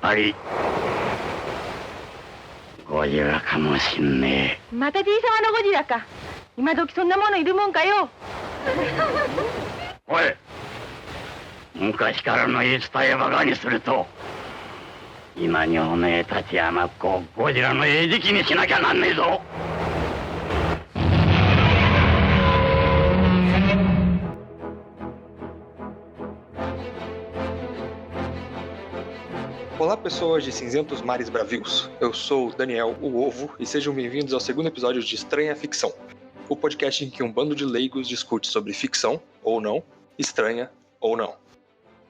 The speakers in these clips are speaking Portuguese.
ぱりゴジラかもしんねえ。また T 様のゴジラか。今時そんなものいるもんかよ。おい、昔からの言い伝えばかにすると、今におめえたち山っ子をゴジラの餌食にしなきゃなんねえぞ。Olá, pessoas de Cinzentos Mares Bravios. Eu sou o Daniel, o Ovo, e sejam bem-vindos ao segundo episódio de Estranha Ficção, o podcast em que um bando de leigos discute sobre ficção, ou não, estranha, ou não.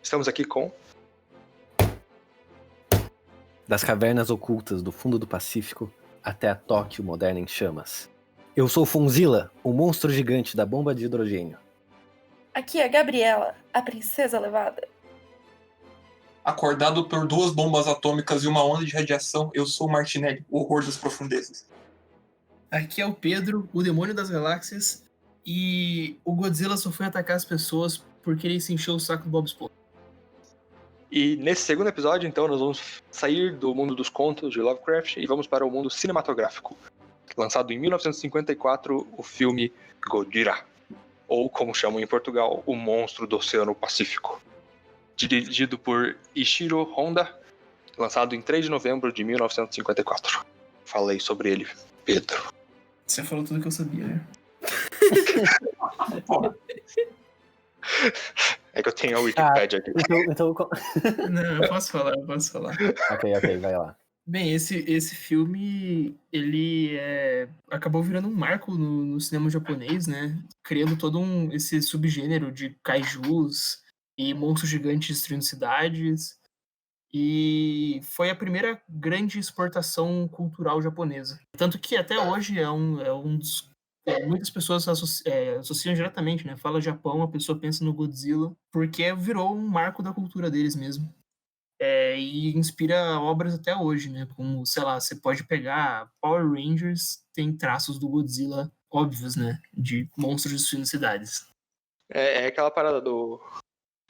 Estamos aqui com... Das cavernas ocultas do fundo do Pacífico até a Tóquio moderna em chamas. Eu sou Fonzilla, o monstro gigante da bomba de hidrogênio. Aqui é a Gabriela, a princesa levada. Acordado por 2 bombas atômicas e uma onda de radiação, eu sou o Martinelli, o horror das profundezas. Aqui é o Pedro, o demônio das galáxias, e o Godzilla só foi atacar as pessoas porque ele se encheu o saco do Bob Esponja. E nesse segundo episódio, então, nós vamos sair do mundo dos contos de Lovecraft e vamos para o mundo cinematográfico. Lançado em 1954, o filme Godzilla, ou como chamam em Portugal, O Monstro do Oceano Pacífico. Dirigido por Ishiro Honda, lançado em 3 de novembro de 1954. Falei sobre ele, Pedro. Você falou tudo que eu sabia, né? É que eu tenho a Wikipédia aqui. Então... Não, eu posso falar. Ok, vai lá. Bem, esse filme, ele acabou virando um marco no cinema japonês, né? Criando todo esse subgênero de kaijus e monstros gigantes destruindo cidades. E foi a primeira grande exportação cultural japonesa. Tanto que até hoje é um dos... muitas pessoas associam diretamente, né? Fala Japão, a pessoa pensa no Godzilla, porque virou um marco da cultura deles mesmo. E inspira obras até hoje, né? Como, sei lá, você pode pegar Power Rangers, tem traços do Godzilla óbvios, né? De monstros destruindo cidades. É aquela parada do...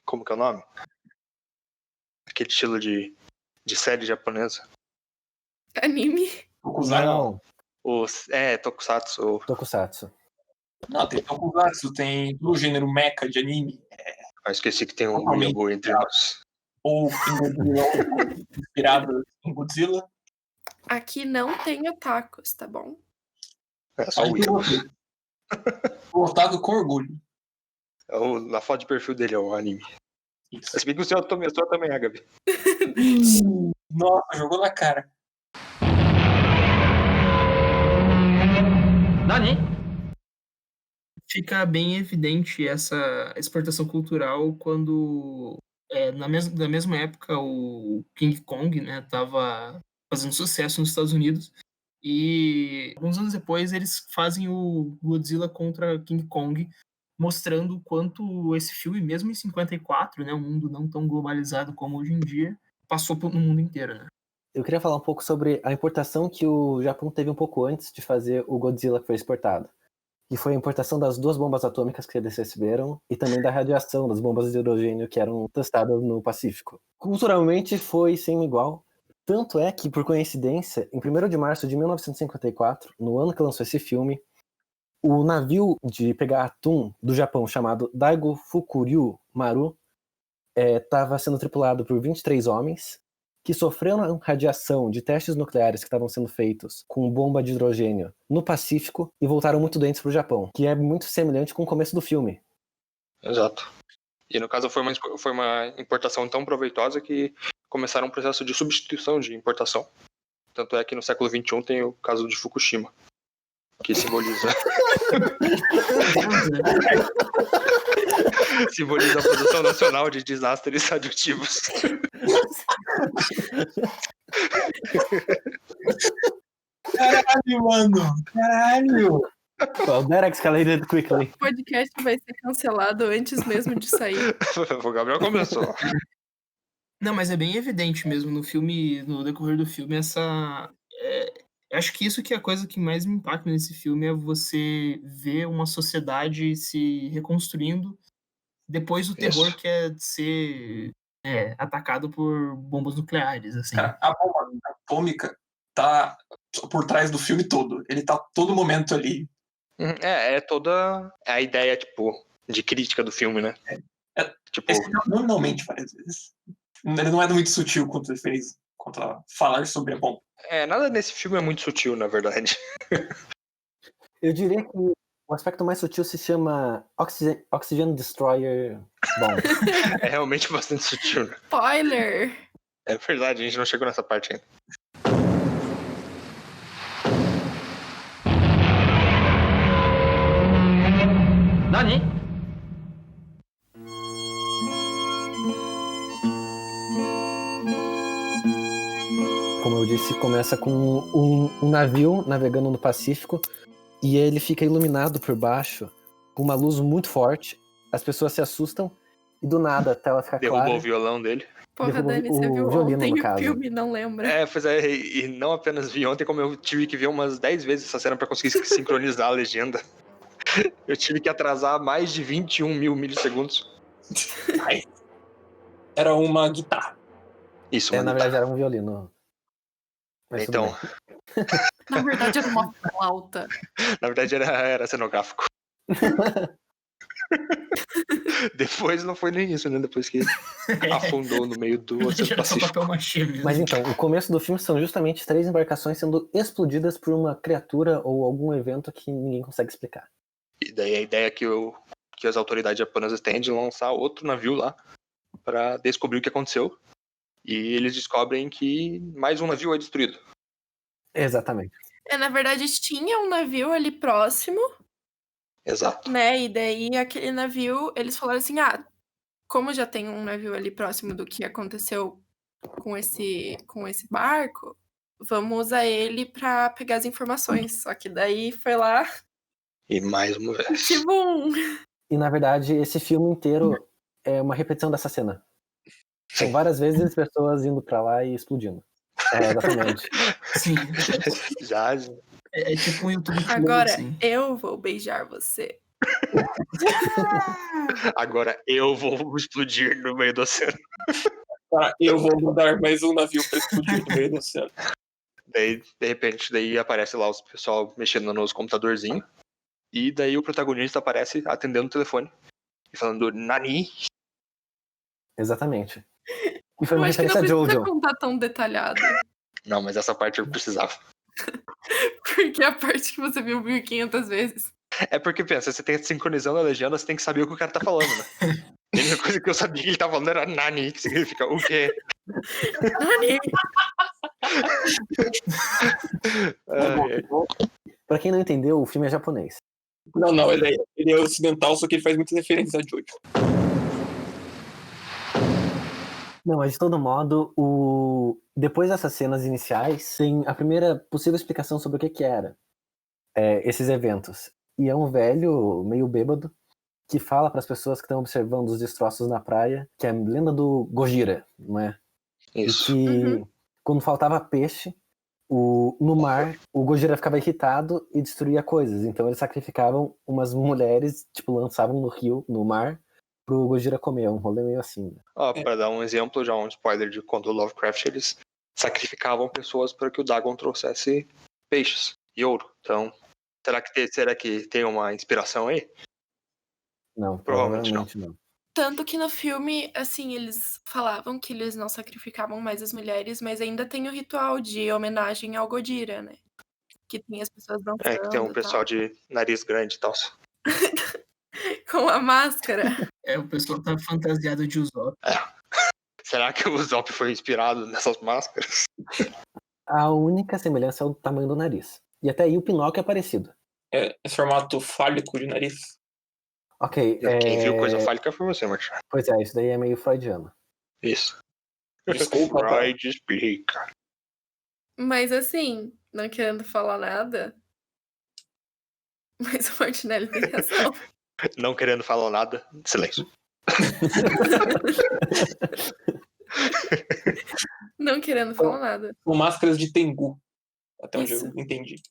Como que é o nome? Aquele estilo de série japonesa. Anime. Não. Tokusatsu. Tokusatsu. Não, tem Tokusatsu, tem o gênero mecha de anime. Eu esqueci que tem um Yongo entre nós. Ou em Godzilla, inspirado em Godzilla. Aqui não tem otakus, tá bom? É só o Wiki. Voltado com orgulho. Na foto de perfil dele é o anime. Isso. Se bem que o seu também é, Gabi. Nossa, jogou na cara. Nani? Fica bem evidente essa exportação cultural quando, na mesma época, o King Kong, né, tava fazendo sucesso nos Estados Unidos. E alguns anos depois eles fazem o Godzilla contra King Kong, mostrando o quanto esse filme, mesmo em 54, né, um mundo não tão globalizado como hoje em dia, passou no mundo inteiro, né? Eu queria falar um pouco sobre a importação que o Japão teve um pouco antes de fazer o Godzilla que foi exportado. Que foi a importação das 2 bombas atômicas que eles receberam e também da radiação das bombas de hidrogênio que eram testadas no Pacífico. Culturalmente foi sem igual. Tanto é que, por coincidência, em 1º de março de 1954, no ano que lançou esse filme, o navio de pegar atum do Japão chamado Daigo Fukuryu Maru estava sendo tripulado por 23 homens que sofreram radiação de testes nucleares que estavam sendo feitos com bomba de hidrogênio no Pacífico e voltaram muito doentes para o Japão, que é muito semelhante com o começo do filme. Exato. E no caso foi uma importação tão proveitosa que começaram um processo de substituição de importação. Tanto é que no século XXI tem o caso de Fukushima, que simboliza simboliza a produção nacional de desastres radioativos. Caralho, mano! Caralho! Well, that escalated quickly. O podcast vai ser cancelado antes mesmo de sair. O Gabriel começou. Não, mas é bem evidente mesmo no filme, no decorrer do filme, acho que isso que é a coisa que mais me impacta nesse filme é você ver uma sociedade se reconstruindo depois do terror que é ser atacado por bombas nucleares, assim. Cara, a bomba atômica tá por trás do filme todo. Ele tá todo momento ali. É toda a ideia, tipo, de crítica do filme, né? Tipo, Esse nominalmente várias vezes. Ele não é muito sutil quanto ele fez quanto a falar sobre a bomba. nada nesse filme é muito sutil, na verdade. Eu diria que o aspecto mais sutil se chama Oxygen Destroyer Bomb. É realmente bastante sutil, né? Spoiler! É verdade, a gente não chegou nessa parte ainda. Nani? Como eu disse, começa com um navio navegando no Pacífico e ele fica iluminado por baixo com uma luz muito forte. As pessoas se assustam e do nada a tela fica Derrubou clara. o violão dele. Porra, Derrubou Dani, você o viu violino, ontem no o caso. filme, não lembra? Pois é, e não apenas vi ontem, como eu tive que ver umas 10 vezes essa cena pra conseguir sincronizar a legenda. Eu tive que atrasar mais de 21 mil milissegundos. Era uma guitarra. Isso, Na mano. verdade era um violino. Mas tudo Então, bem. Na verdade, era uma flauta. na verdade era cenográfico. Depois não foi nem isso, né? Depois que afundou no meio do Oceano Era só Pacífico. papel machê mesmo. Mas então, o começo do filme são justamente 3 embarcações sendo explodidas por uma criatura ou algum evento que ninguém consegue explicar. E daí a ideia que as autoridades japonesas têm de lançar outro navio lá pra descobrir o que aconteceu. E eles descobrem que mais um navio é destruído. Exatamente. Na verdade, tinha um navio ali próximo, Exato. né? E daí aquele navio, eles falaram assim: como já tem um navio ali próximo do que aconteceu com esse barco, vamos usar ele pra pegar as informações. Só que daí foi lá, E mais uma vez. que bom! E na verdade, esse filme inteiro é uma repetição dessa cena. São Sim. várias vezes as pessoas indo pra lá e explodindo. Exatamente. Sim. Já. É tipo um YouTube Agora assim. eu vou beijar você. Agora eu vou explodir no meio do oceano. Cara, eu vou mandar mais um navio pra explodir no meio do oceano. Daí, de repente, daí aparece lá o pessoal mexendo nos computadorzinhos. E daí o protagonista aparece atendendo o telefone. E falando, Nani? Exatamente. E foi Eu uma acho que não referência a precisa Jojo. contar tão detalhado. Não, mas essa parte eu precisava. Porque é a parte que você viu 1500 vezes. É porque, pensa, você tem sincronizando a legenda, você tem que saber o que o cara tá falando, né? A única coisa que eu sabia que ele tava falando era Nani, que significa o quê? Nani! Pra quem não entendeu, o filme é japonês. Não, ele é ocidental, só que ele faz muitas referências a Jojo. Não, mas de todo modo, depois dessas cenas iniciais, tem a primeira possível explicação sobre o que era esses eventos. E é um velho, meio bêbado, que fala para as pessoas que estão observando os destroços na praia, que é a lenda do Gojira, não é? Isso. E que quando faltava peixe, no mar, o Gojira ficava irritado e destruía coisas. Então eles sacrificavam umas mulheres, tipo, lançavam no rio, no mar, pro Gojira comer. Um rolê meio assim. Né? Pra dar um exemplo, já um spoiler de quando o Lovecraft, eles sacrificavam pessoas para que o Dagon trouxesse peixes e ouro. Então, será que tem uma inspiração aí? Não, Provavelmente não. Tanto que no filme, assim, eles falavam que eles não sacrificavam mais as mulheres, mas ainda tem o ritual de homenagem ao Godira, né? Que tem as pessoas dançando. Que tem um pessoal de nariz grande e tal. Com a máscara. O pessoal tá fantasiado de Usopp. Será que o Usopp foi inspirado nessas máscaras? A única semelhança é o tamanho do nariz. E até aí o Pinóquio é parecido. Esse formato fálico de nariz. Ok. Quem viu coisa fálica foi você, Martin. Pois é, isso daí é meio freudiano. Isso. Desculpa, tá? Freud explica. Mas assim, não querendo falar nada, mas o Martinelli tem razão. Não querendo falar nada, silêncio. Não querendo falar nada. Com máscaras de Tengu. Até onde Isso. eu entendi.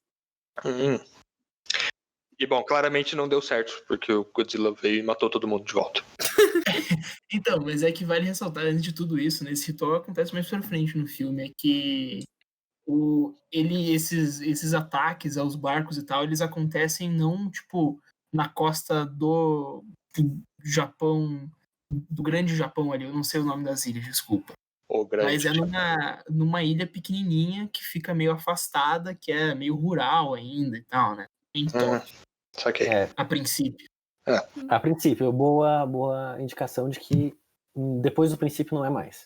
E bom, claramente não deu certo, porque o Godzilla veio e matou todo mundo de volta. Então, mas é que vale ressaltar, antes de tudo isso, nesse ritual acontece mais pra frente no filme, é que esses ataques aos barcos e tal, eles acontecem não, tipo, na costa do Japão, do grande Japão ali, eu não sei o nome das ilhas, desculpa. O grande. Mas é numa ilha pequenininha que fica meio afastada, que é meio rural ainda e tal, né? Em Tóquio, Saquei. a princípio. A princípio, boa indicação de que depois do princípio não é mais.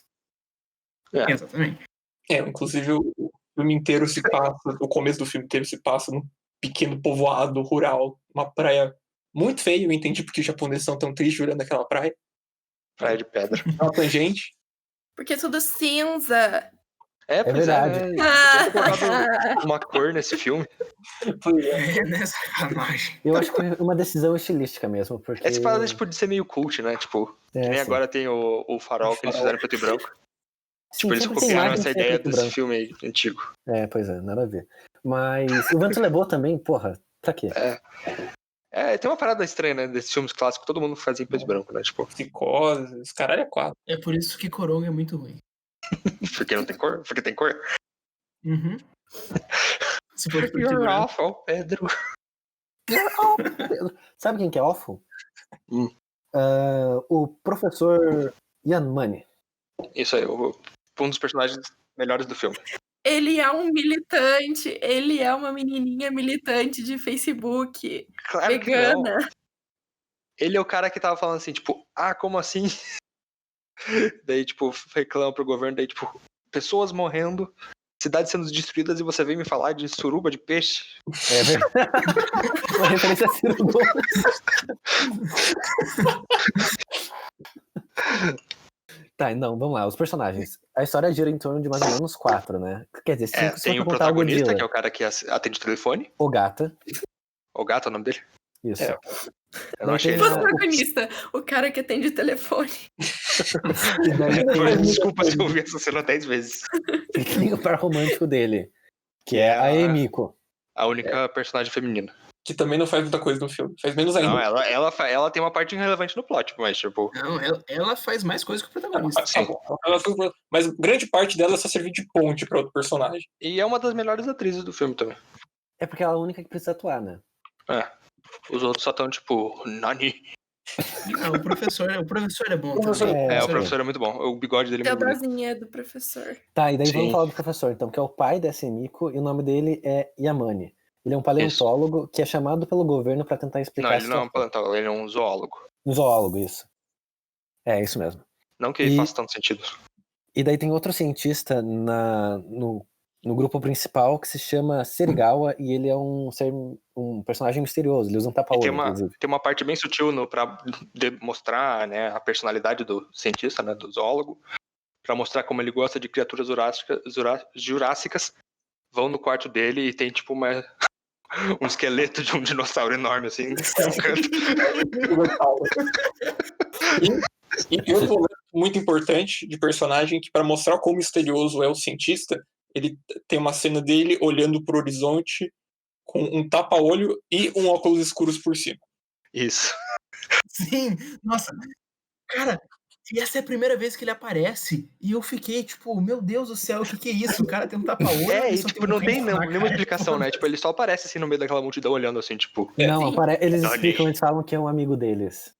Exatamente. Inclusive o filme inteiro se passa, o começo do filme inteiro se passa num pequeno povoado rural, uma praia muito feia, eu entendi porque os japoneses são tão tristes olhando aquela praia. Praia de pedra. Não tem gente. Porque é tudo cinza. Pois verdade. Eu tinha colocado uma cor nesse filme. Né, sacanagem. Eu acho que foi uma decisão estilística mesmo, porque... Essa parada tipo, de ser meio cult, né? Tipo, que nem sim. agora tem o farol que eles fizeram em preto e branco. Sim, Tipo, eles sempre tem copiaram imagem essa que é ideia preto e desse branco. filme aí, antigo. Pois é, nada a ver. Mas o Vento Levou também, porra, pra quê? Tem uma parada estranha, né? Desses filmes clássicos, todo mundo fazia em preto e branco, né? Tipo, Psicose, os caralho é 4. É por isso que Coronga é muito ruim. porque não tem cor? Porque tem cor? Uhum. Se for preto e You're branco. awful, Pedro. Sabe quem que é awful? Hum. O professor Ian Money. Isso aí, um dos personagens melhores do filme. Ele é um militante, ele é uma menininha militante de Facebook, Claro que não. vegana. Ele é o cara que tava falando assim, tipo, como assim? Daí, tipo, reclama pro governo, daí, tipo, pessoas morrendo, cidades sendo destruídas e você vem me falar de suruba de peixe? É verdade. Uma referência a Ciro Gomes. Tá, não, vamos lá, os personagens. A história gira em torno de mais ou menos 4, né? Quer dizer, 5 se Tem for o contar o protagonista, Godzilla. que é o cara que atende o telefone. O Gata. O gato é o nome dele? Isso. Eu não Daí achei tem ele. O protagonista, o cara que atende o telefone. E daí tem Desculpa se eu ouvi essa cena 10 vezes. tem o par romântico dele, que é a Emiko. A única personagem feminina. Que também não faz muita coisa no filme. Faz menos ainda. Não, ela tem uma parte irrelevante no plot, mas, tipo... Não, ela faz mais coisa que o protagonista. Tá bom. Mas grande parte dela é só servir de ponte pra outro personagem. E é uma das melhores atrizes do filme também. É porque ela é a única que precisa atuar, né? Os outros só estão, tipo, Nani. Não, o professor é bom Professor- também. O professor é muito bom. O bigode dele é Que a muito bonito. vozinha do professor. Tá, e daí Sim. vamos falar do professor, então, que é o pai dessa Emiko, e o nome dele é Yamane. Ele é um paleontólogo que é chamado pelo governo pra tentar explicar Não, a ele não é um situação. paleontólogo, ele é um zoólogo. Um zoólogo, isso. É, isso mesmo. Não que E- faça tanto sentido. E daí tem outro cientista no grupo principal que se chama Serigawa, e ele é um personagem misterioso, ele usa um E tapa-olho, inclusive. tem uma parte bem sutil pra demonstrar, né, a personalidade do cientista, né, do zoólogo, pra mostrar como ele gosta de criaturas jurássicas. Vão no quarto dele e tem tipo um esqueleto de um dinossauro enorme, assim, no canto. E outro momento muito importante de personagem que, para mostrar quão misterioso é o cientista, ele tem uma cena dele olhando pro horizonte com um tapa-olho e um óculos escuros por cima. Isso. Sim, nossa. Cara, e essa é a primeira vez que ele aparece. E eu fiquei, tipo, meu Deus do céu, o que é isso? O cara tem um tapa-olho. E ele só tipo, tem um não tem risco na nenhuma cara. explicação, né? Tipo, ele só aparece assim no meio daquela multidão olhando assim, tipo. Não, eles Nani. explicam, eles falam que é um amigo deles.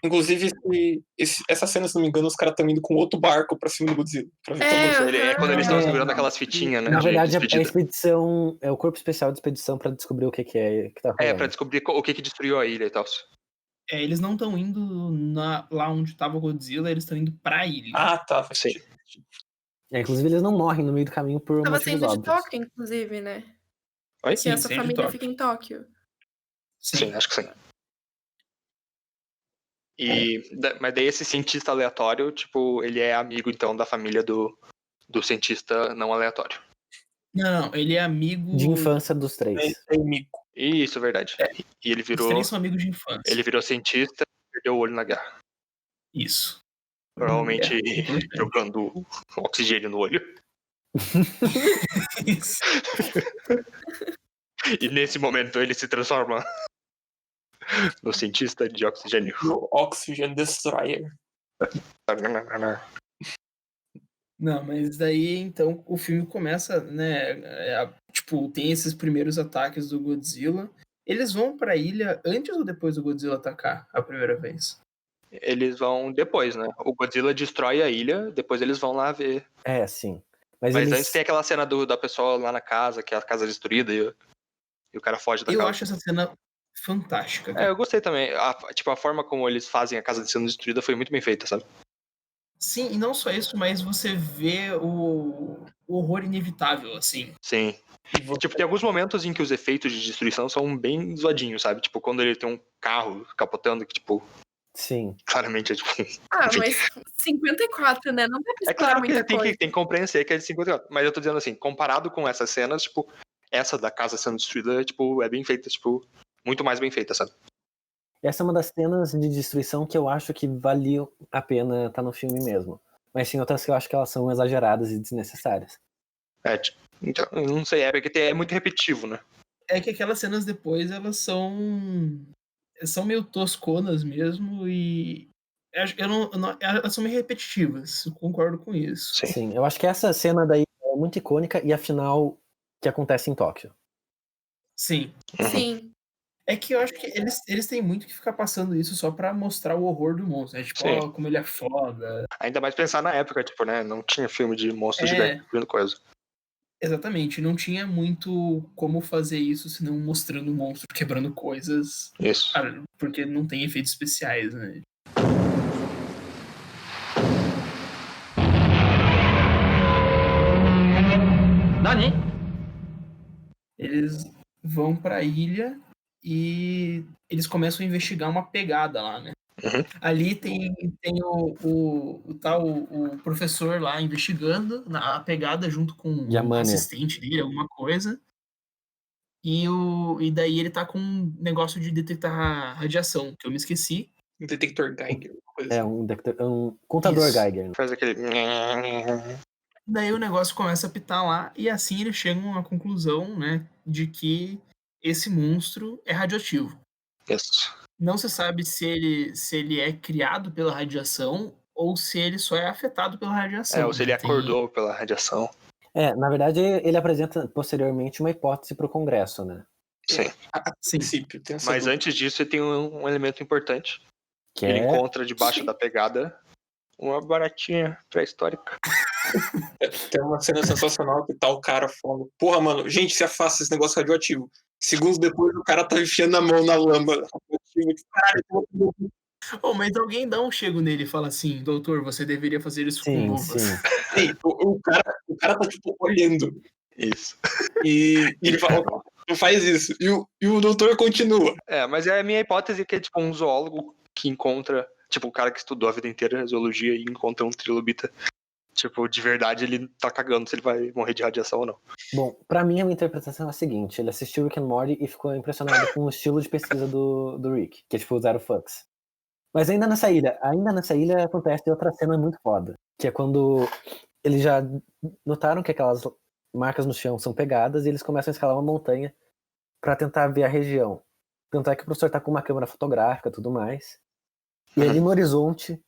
Inclusive, essa cena, se não me engano, os caras estão indo com outro barco pra cima do Godzilla. Pra ver todo É quando eles estão É. segurando aquelas fitinhas, né? Na de verdade, a despedida. expedição é o corpo especial de expedição pra descobrir o que é que tá rolando. Pra descobrir o que destruiu a ilha e tal. Eles não estão indo lá onde tava o Godzilla, eles estão indo pra ilha. Ah, tá. Faz Sim. sentido. Inclusive, eles não morrem no meio do caminho por Tava motivos saindo de óbvios. Tóquio, inclusive, né? Oi? Que essa saindo de família Tóquio. fica em Tóquio. Sim, acho que sim. Mas daí esse cientista aleatório, tipo, ele é amigo, então, da família do cientista não aleatório. Não, ele é amigo. De infância dos três. É mico. Isso, verdade. E ele Os virou, três são amigos de infância. ele virou cientista e perdeu o olho na guerra. Isso. Provavelmente importante. jogando oxigênio no olho. Isso. E nesse momento ele se transforma No cientista de oxigênio. No Oxygen Destroyer. Não, mas daí então o filme começa, né? Tipo, tem esses primeiros ataques do Godzilla. Eles vão pra ilha antes ou depois do Godzilla atacar a primeira vez? Eles vão depois, né? O Godzilla destrói a ilha, depois eles vão lá ver. É, sim. Mas Mas eles... antes tem aquela cena da pessoa lá na casa, que é a casa destruída e o cara foge da Eu casa. acho essa cena fantástica. É, eu gostei também. A forma como eles fazem a casa sendo destruída foi muito bem feita, sabe? Sim, e não só isso, mas você vê o horror inevitável, assim. Sim. Tipo, tem alguns momentos em que os efeitos de destruição são bem zoadinhos, sabe? Tipo, quando ele tem um carro capotando, que, tipo, Sim. claramente é tipo. Ah, Enfim. mas 54, né? Não dá pra É esperar claro que muita coisa. tem que compreender que é de 54. Mas eu tô dizendo assim, comparado com essas cenas, tipo, essa da casa sendo destruída, tipo, é bem feita, tipo, muito mais bem feita, sabe? Essa é uma das cenas de destruição que eu acho que valia a pena estar no filme mesmo. Mas tem outras que eu acho que elas são exageradas e desnecessárias. É, tipo, então, eu não sei, é porque é muito repetitivo, né? É que aquelas cenas depois, elas são meio tosconas mesmo e elas são meio repetitivas, eu concordo com isso. Sim. Sim, eu acho que essa cena daí é muito icônica e a final que acontece em Tóquio. Sim. Sim. É que eu acho que eles têm muito que ficar passando isso só pra mostrar o horror do monstro, né? Tipo, Sim. ó, como ele é foda. Ainda mais pensar na época, tipo, né? Não tinha filme de monstro gigante vendo coisa. Exatamente, não tinha muito como fazer isso senão mostrando o monstro quebrando coisas. Isso. Porque não tem efeitos especiais, né? Nani? Eles vão pra ilha e eles começam a investigar uma pegada lá, né? Uhum. Ali tem o professor lá investigando a pegada junto com o assistente dele, alguma coisa. E daí ele tá com um negócio de detectar radiação, que eu me esqueci. Um detector Geiger. Coisa É um contador Isso. Geiger. Faz aquele. Daí o negócio começa a apitar lá e assim eles chegam à conclusão, né, de que esse monstro é radioativo. Isso. Não se sabe se ele é criado pela radiação ou se ele só é afetado pela radiação. Ou se ele acordou pela radiação. Na verdade, ele apresenta posteriormente uma hipótese para o Congresso, né? Sim. A princípio, tem essa Mas dúvida. antes disso, ele tem um elemento importante. Que Ele é... encontra debaixo da pegada uma baratinha pré-histórica. Tem uma cena sensacional que tá o cara falando: porra, mano, gente, se afasta esse negócio radioativo. Segundos depois, o cara tá enfiando a mão na lama. Oh, mas alguém dá um chego nele e fala assim: doutor, você deveria fazer isso com luvas. Sim, o cara tá, tipo, olhando. Isso. E ele fala: não faz isso. E o doutor continua. Mas a minha hipótese é que é tipo um zoólogo que encontra, tipo, o cara que estudou a vida inteira zoologia e encontra um trilobita. Tipo, de verdade ele tá cagando se ele vai morrer de radiação ou não. Bom, pra mim a minha interpretação é a seguinte: ele assistiu Rick and Morty e ficou impressionado com o estilo de pesquisa do Rick, que é tipo zero fucks. Mas ainda nessa ilha acontece outra cena muito foda, que é quando eles já notaram que aquelas marcas no chão são pegadas e eles começam a escalar uma montanha pra tentar ver a região. Tanto é que o professor tá com uma câmera fotográfica e tudo mais. E ali no horizonte,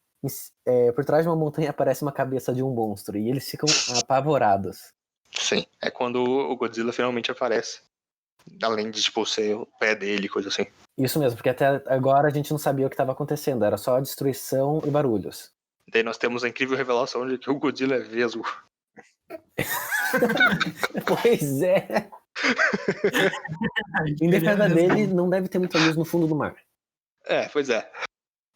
por trás de uma montanha, aparece uma cabeça de um monstro. E eles ficam apavorados. Sim, é quando o Godzilla finalmente aparece. Além de, tipo, ser o pé dele, coisa assim. Isso mesmo, porque até agora a gente não sabia o que estava acontecendo. Era só destruição e barulhos. Daí nós temos a incrível revelação de que o Godzilla é vesgo. Pois é. Em defesa dele, não deve ter muita luz no fundo do mar. Pois é.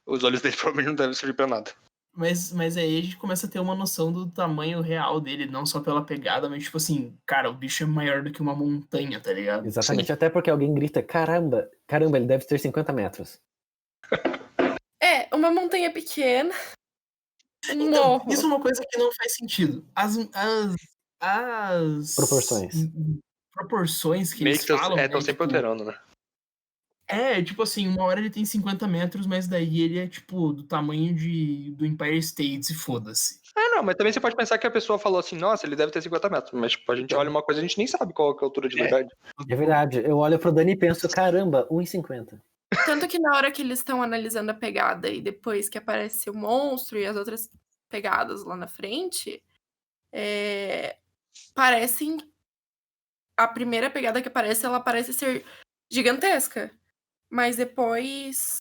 Os olhos dele provavelmente não devem servir pra nada. Mas aí a gente começa a ter uma noção do tamanho real dele, não só pela pegada, mas tipo assim, cara, o bicho é maior do que uma montanha, tá ligado? Exatamente, sim. Até porque alguém grita, caramba, ele deve ter 50 metros. Uma montanha pequena. Então, isso é uma coisa que não faz sentido. As proporções que eles falam... Estão sempre alterando, né? Tipo assim, uma hora ele tem 50 metros, mas daí ele é, tipo, do tamanho do Empire State, e foda-se. Não, mas também você pode pensar que a pessoa falou assim, nossa, ele deve ter 50 metros, mas, tipo, a gente olha uma coisa e a gente nem sabe qual é a altura de verdade. É verdade, eu olho pro Dani e penso, caramba, 1,50. tanto que na hora que eles estão analisando a pegada e depois que aparece o monstro e as outras pegadas lá na frente, parecem... A primeira pegada que aparece, ela parece ser gigantesca. Mas depois...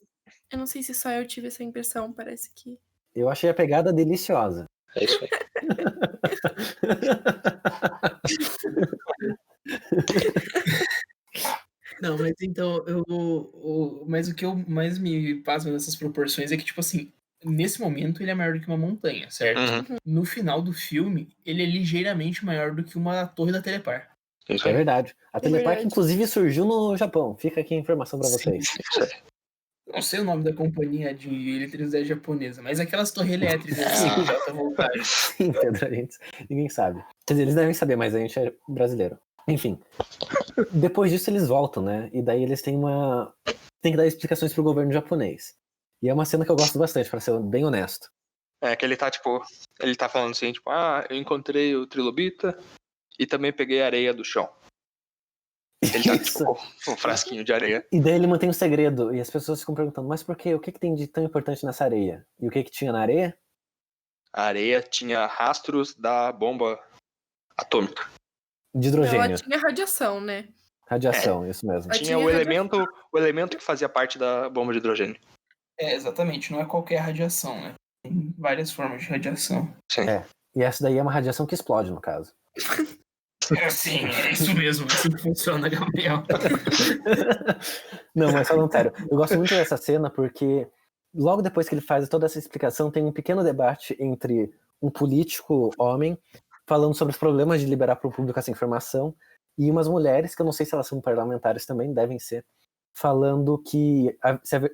Eu não sei se só eu tive essa impressão, parece que... Eu achei a pegada deliciosa. É isso aí. Não, mas então, mas o que eu mais me pasmo nessas proporções é que, tipo assim, nesse momento ele é maior do que uma montanha, certo? Uhum. No final do filme, ele é ligeiramente maior do que uma torre da Telepar. É isso É aí. verdade. A Telepar, verdade. inclusive, surgiu no Japão. Fica aqui a informação pra vocês. É isso aí. Não sei o nome da companhia de eletricidade japonesa, mas aquelas torres elétricas assim, de alta voltagem. Sim, Pedro, ninguém sabe. Quer dizer, eles devem saber, mas a gente é brasileiro. Enfim. Depois disso eles voltam, né? E daí eles têm que dar explicações pro governo japonês. E é uma cena que eu gosto bastante, pra ser bem honesto. É que ele tá falando assim, tipo, eu encontrei o trilobita e também peguei a areia do chão. Ele tá, Isso. tipo, com um frasquinho de areia. E daí ele mantém um segredo. E as pessoas ficam perguntando, mas por quê? O que tem de tão importante nessa areia? E o que tinha na areia? A areia tinha rastros da bomba atômica. De Ela hidrogênio. tinha radiação, né? Radiação, isso mesmo. Ela Tinha tinha o elemento que fazia parte da bomba de hidrogênio. É, exatamente, não é qualquer radiação, né? Tem várias formas de radiação. Sim. É. E essa daí é uma radiação que explode, no caso. Sim, é isso mesmo, é assim que funciona, Gabriel. Não, mas falando sério, eu gosto muito dessa cena porque logo depois que ele faz toda essa explicação, tem um pequeno debate entre um político homem falando sobre os problemas de liberar para o público essa informação e umas mulheres, que eu não sei se elas são parlamentares também, devem ser, falando que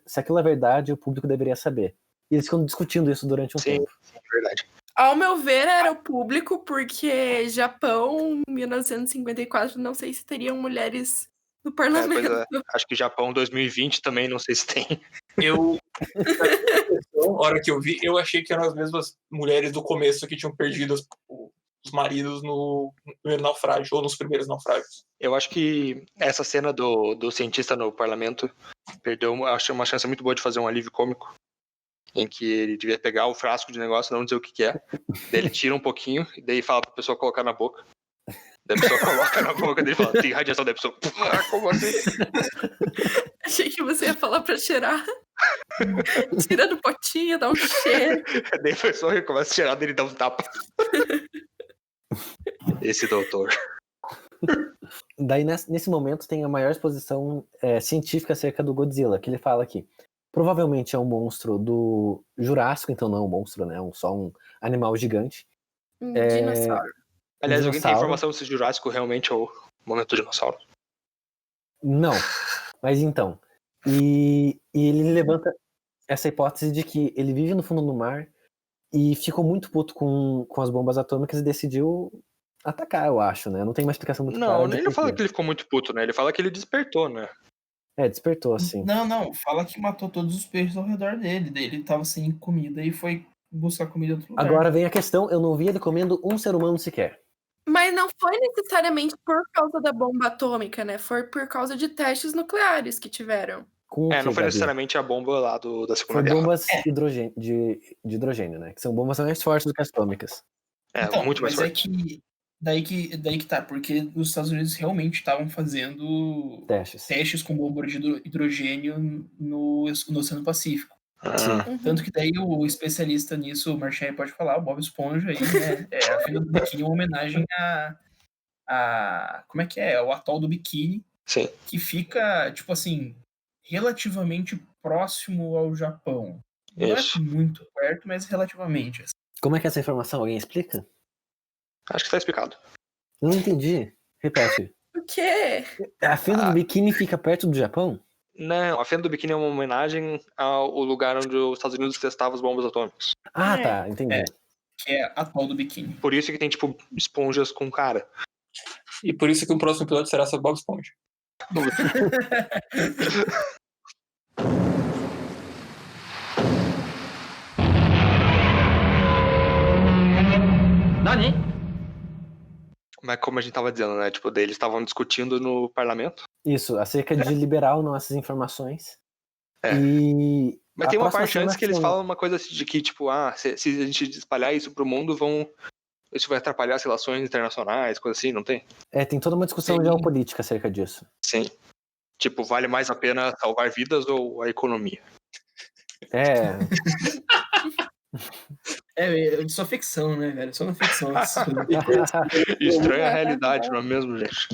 se aquilo é verdade, o público deveria saber. E eles ficam discutindo isso durante um Sim. tempo. Verdade. Ao meu ver, era o público, porque Japão, 1954, não sei se teriam mulheres no Pois parlamento. é. Acho que Japão 2020 também, não sei se tem. Eu, na hora que eu vi, eu achei que eram as mesmas mulheres do começo que tinham perdido os maridos no primeiro naufrágio, ou nos primeiros naufrágios. Eu acho que essa cena do cientista no parlamento acho uma chance muito boa de fazer um alívio cômico, em que ele devia pegar o frasco de negócio, não dizer o que é, daí ele tira um pouquinho, e daí fala pra pessoa colocar na boca. Daí a pessoa coloca na boca dele e fala, tem radiação, daí a pessoa, como assim? Achei que você ia falar pra cheirar. Tira do potinho, dá um cheiro. Daí a pessoa começa a cheirar dele e dá um tapa. Esse doutor. Daí nesse momento tem a maior exposição científica acerca do Godzilla, que ele fala aqui. Provavelmente é um monstro do Jurássico, então não é um monstro, né? Só um animal gigante. Dinossauro. Aliás, alguém tem Dinossauro. informação se Jurássico realmente é o momento do dinossauro? Não, mas então. E ele levanta essa hipótese de que ele vive no fundo do mar e ficou muito puto com as bombas atômicas e decidiu atacar, eu acho, né? Não tem uma explicação muito clara. Não, de ele não por fala quê. que ele ficou muito puto, né? Ele fala que ele despertou, né? Despertou, assim. Não, fala que matou todos os peixes ao redor dele. Daí ele tava sem comida e foi buscar comida em outro lugar. Agora vem a questão, eu não vi ele comendo um ser humano sequer. Mas não foi necessariamente por causa da bomba atômica, né? Foi por causa de testes nucleares que tiveram. Com o quê, Não foi Gabi? necessariamente a bomba lá da Segunda Foi Guerra. bombas de hidrogênio, né? Que são bombas mais fortes do que as atômicas. Então, muito mais mas forte. é que daí que tá, porque os Estados Unidos realmente estavam fazendo testes com bomba de hidrogênio no Oceano Pacífico. Ah, Tanto que daí o especialista nisso, o Marchand pode falar, o Bob Esponja aí, né? A Fenda do Biquíni é uma homenagem a como é que é? O atol do Biquíni, sim. que fica, tipo assim, relativamente próximo ao Japão. Não Isso. é muito perto, mas relativamente. Assim. Como é que é essa informação? Alguém explica? Acho que tá explicado. Eu não entendi. Repete. O quê? A fenda do biquíni fica perto do Japão? Não, a Fenda do Biquíni é uma homenagem ao lugar onde os Estados Unidos testavam as bombas atômicas. Ah, É. tá, entendi. É. Que é atol do Biquíni. Por isso que tem, tipo, esponjas com cara. E por isso que o próximo episódio será sobre Bob Esponja. Mas como a gente tava dizendo, né? Tipo, daí eles estavam discutindo no parlamento. Isso, acerca de liberar ou não essas informações. É. E Mas a tem uma próxima parte antes cena que eles são- falam uma coisa assim de que, tipo, se a gente espalhar isso pro mundo, isso vai atrapalhar as relações internacionais, coisa assim, não tem? tem toda uma discussão Sim. geopolítica acerca disso. Sim. Tipo, vale mais a pena salvar vidas ou a economia? É, É só ficção, né, velho? Só na ficção. Estranha a realidade, não é mesmo, gente?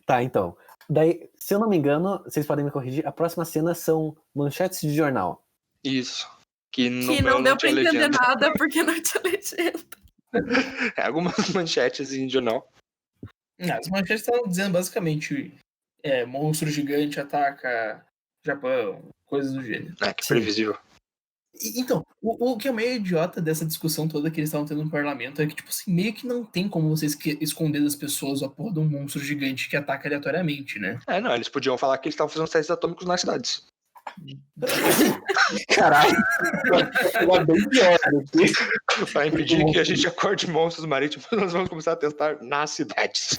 Tá, então. Daí, se eu não me engano, vocês podem me corrigir, a próxima cena são manchetes de jornal. Isso. Que no Que meu não deu pra tinha entender legenda. nada porque não tinha legenda. Algumas manchetes em jornal. As manchetes estavam dizendo basicamente monstro gigante ataca Japão, coisas do gênero. Que Sim. previsível. Então, o que é meio idiota dessa discussão toda que eles estavam tendo no parlamento é que, tipo assim, meio que não tem como vocês esconder das pessoas a porra de um monstro gigante que ataca aleatoriamente, né? Não, eles podiam falar que eles estavam fazendo testes atômicos nas cidades. Caralho. Vai bem pior do que. Pra impedir que a gente acorde monstros marítimos, nós vamos começar a testar nas cidades.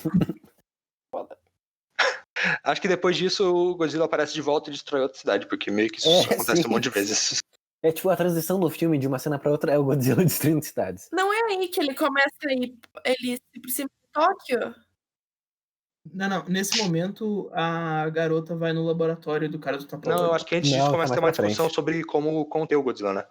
Acho que depois disso o Godzilla aparece de volta e destrói outra cidade, porque meio que isso acontece sim. um monte de vezes. É tipo, a transição do filme de uma cena pra outra é o Godzilla destruindo cidades. Não é aí que ele começa a ir. Ele se aproxima de Tóquio? Não. Nesse momento, a garota vai no laboratório do cara do tapa-olho. Não, eu acho que antes disso Não, começa a ter tá uma mais pra discussão frente. sobre como conter o Godzilla, né?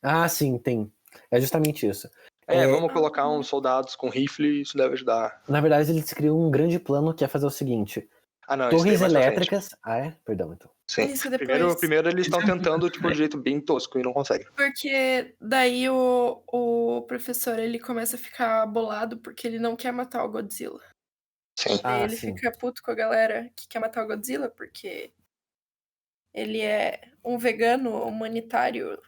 Ah, sim, tem. É justamente isso. Vamos colocar uns soldados com rifle e isso deve ajudar. Na verdade, eles criam um grande plano que é fazer o seguinte: Não, torres isso daí é mais pra frente. elétricas. Ah, é? Perdão, então. Sim. Isso depois. Primeiro eles estão tentando, tipo, de um jeito bem tosco e não conseguem. Porque daí o professor ele começa a ficar bolado porque ele não quer matar o Godzilla. Sim. Daí Ah, ele sim. fica puto com a galera que quer matar o Godzilla porque ele é um vegano humanitário.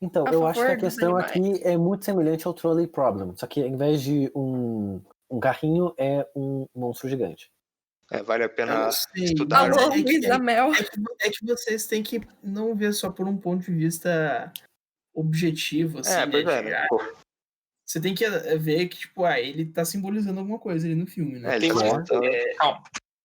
Então, A eu acho que a favor dos questão animais. aqui é muito semelhante ao Trolley Problem. Só que ao invés de um carrinho, é um monstro gigante. Vale a Eu pena não sei. estudar. Mas Alô, é que- Luísa Mel. É que vocês têm que não ver só por um ponto de vista objetivo, assim, né? Pois é, de, né? Pô, você tem que ver que, tipo, ele tá simbolizando alguma coisa ali no filme, né? ele Tem tá mais- tentando. Calma.